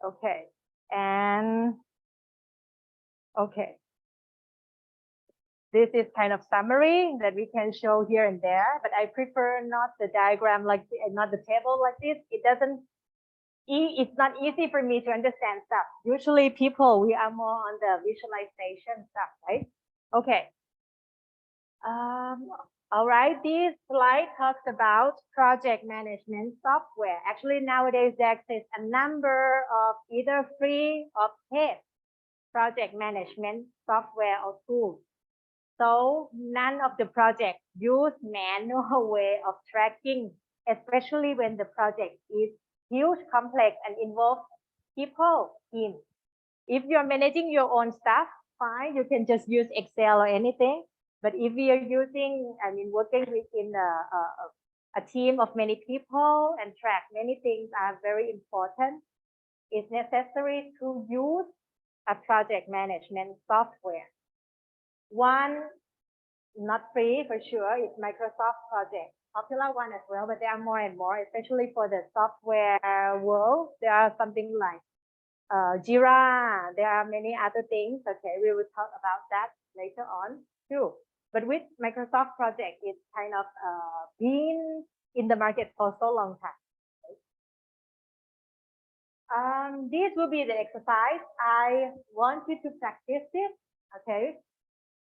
Okay, and okay. This is kind of summary that we can show here and there, but I prefer not the diagram like not the table like this. It's not easy for me to understand stuff. Usually people, we are more on the visualization stuff, right? Okay. All right, this slide talks about project management software. Actually, nowadays there exists a number of either free or paid project management software or tools. So none of the projects use manual way of tracking, especially when the project is huge, complex, and involves people, teams. If you're managing your own stuff, fine, you can just use Excel or anything. But if we are using, working within a team of many people and track many things are very important, it's necessary to use a project management software. One, not free for sure, is Microsoft Project. Popular one as well, but there are more and more, especially for the software world. There are something like Jira. There are many other things. Okay, we will talk about that later on too. But with Microsoft Project, it's kind of been in the market for so long time. This will be the exercise. I want you to practice this. Okay,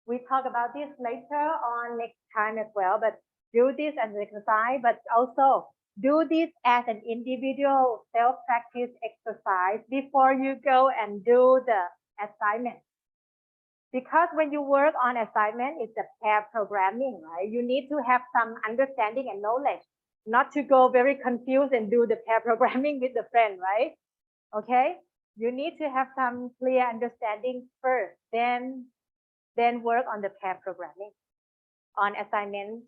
we talk about this later on next time as well, but do this as an exercise, but also do this as an individual self-practice exercise before you go and do the assignment. Because when you work on assignment, it's a pair programming, right? You need to have some understanding and knowledge, not to go very confused and do the pair programming with the friend, right? Okay, you need to have some clear understanding first, then work on the pair programming. On assignment,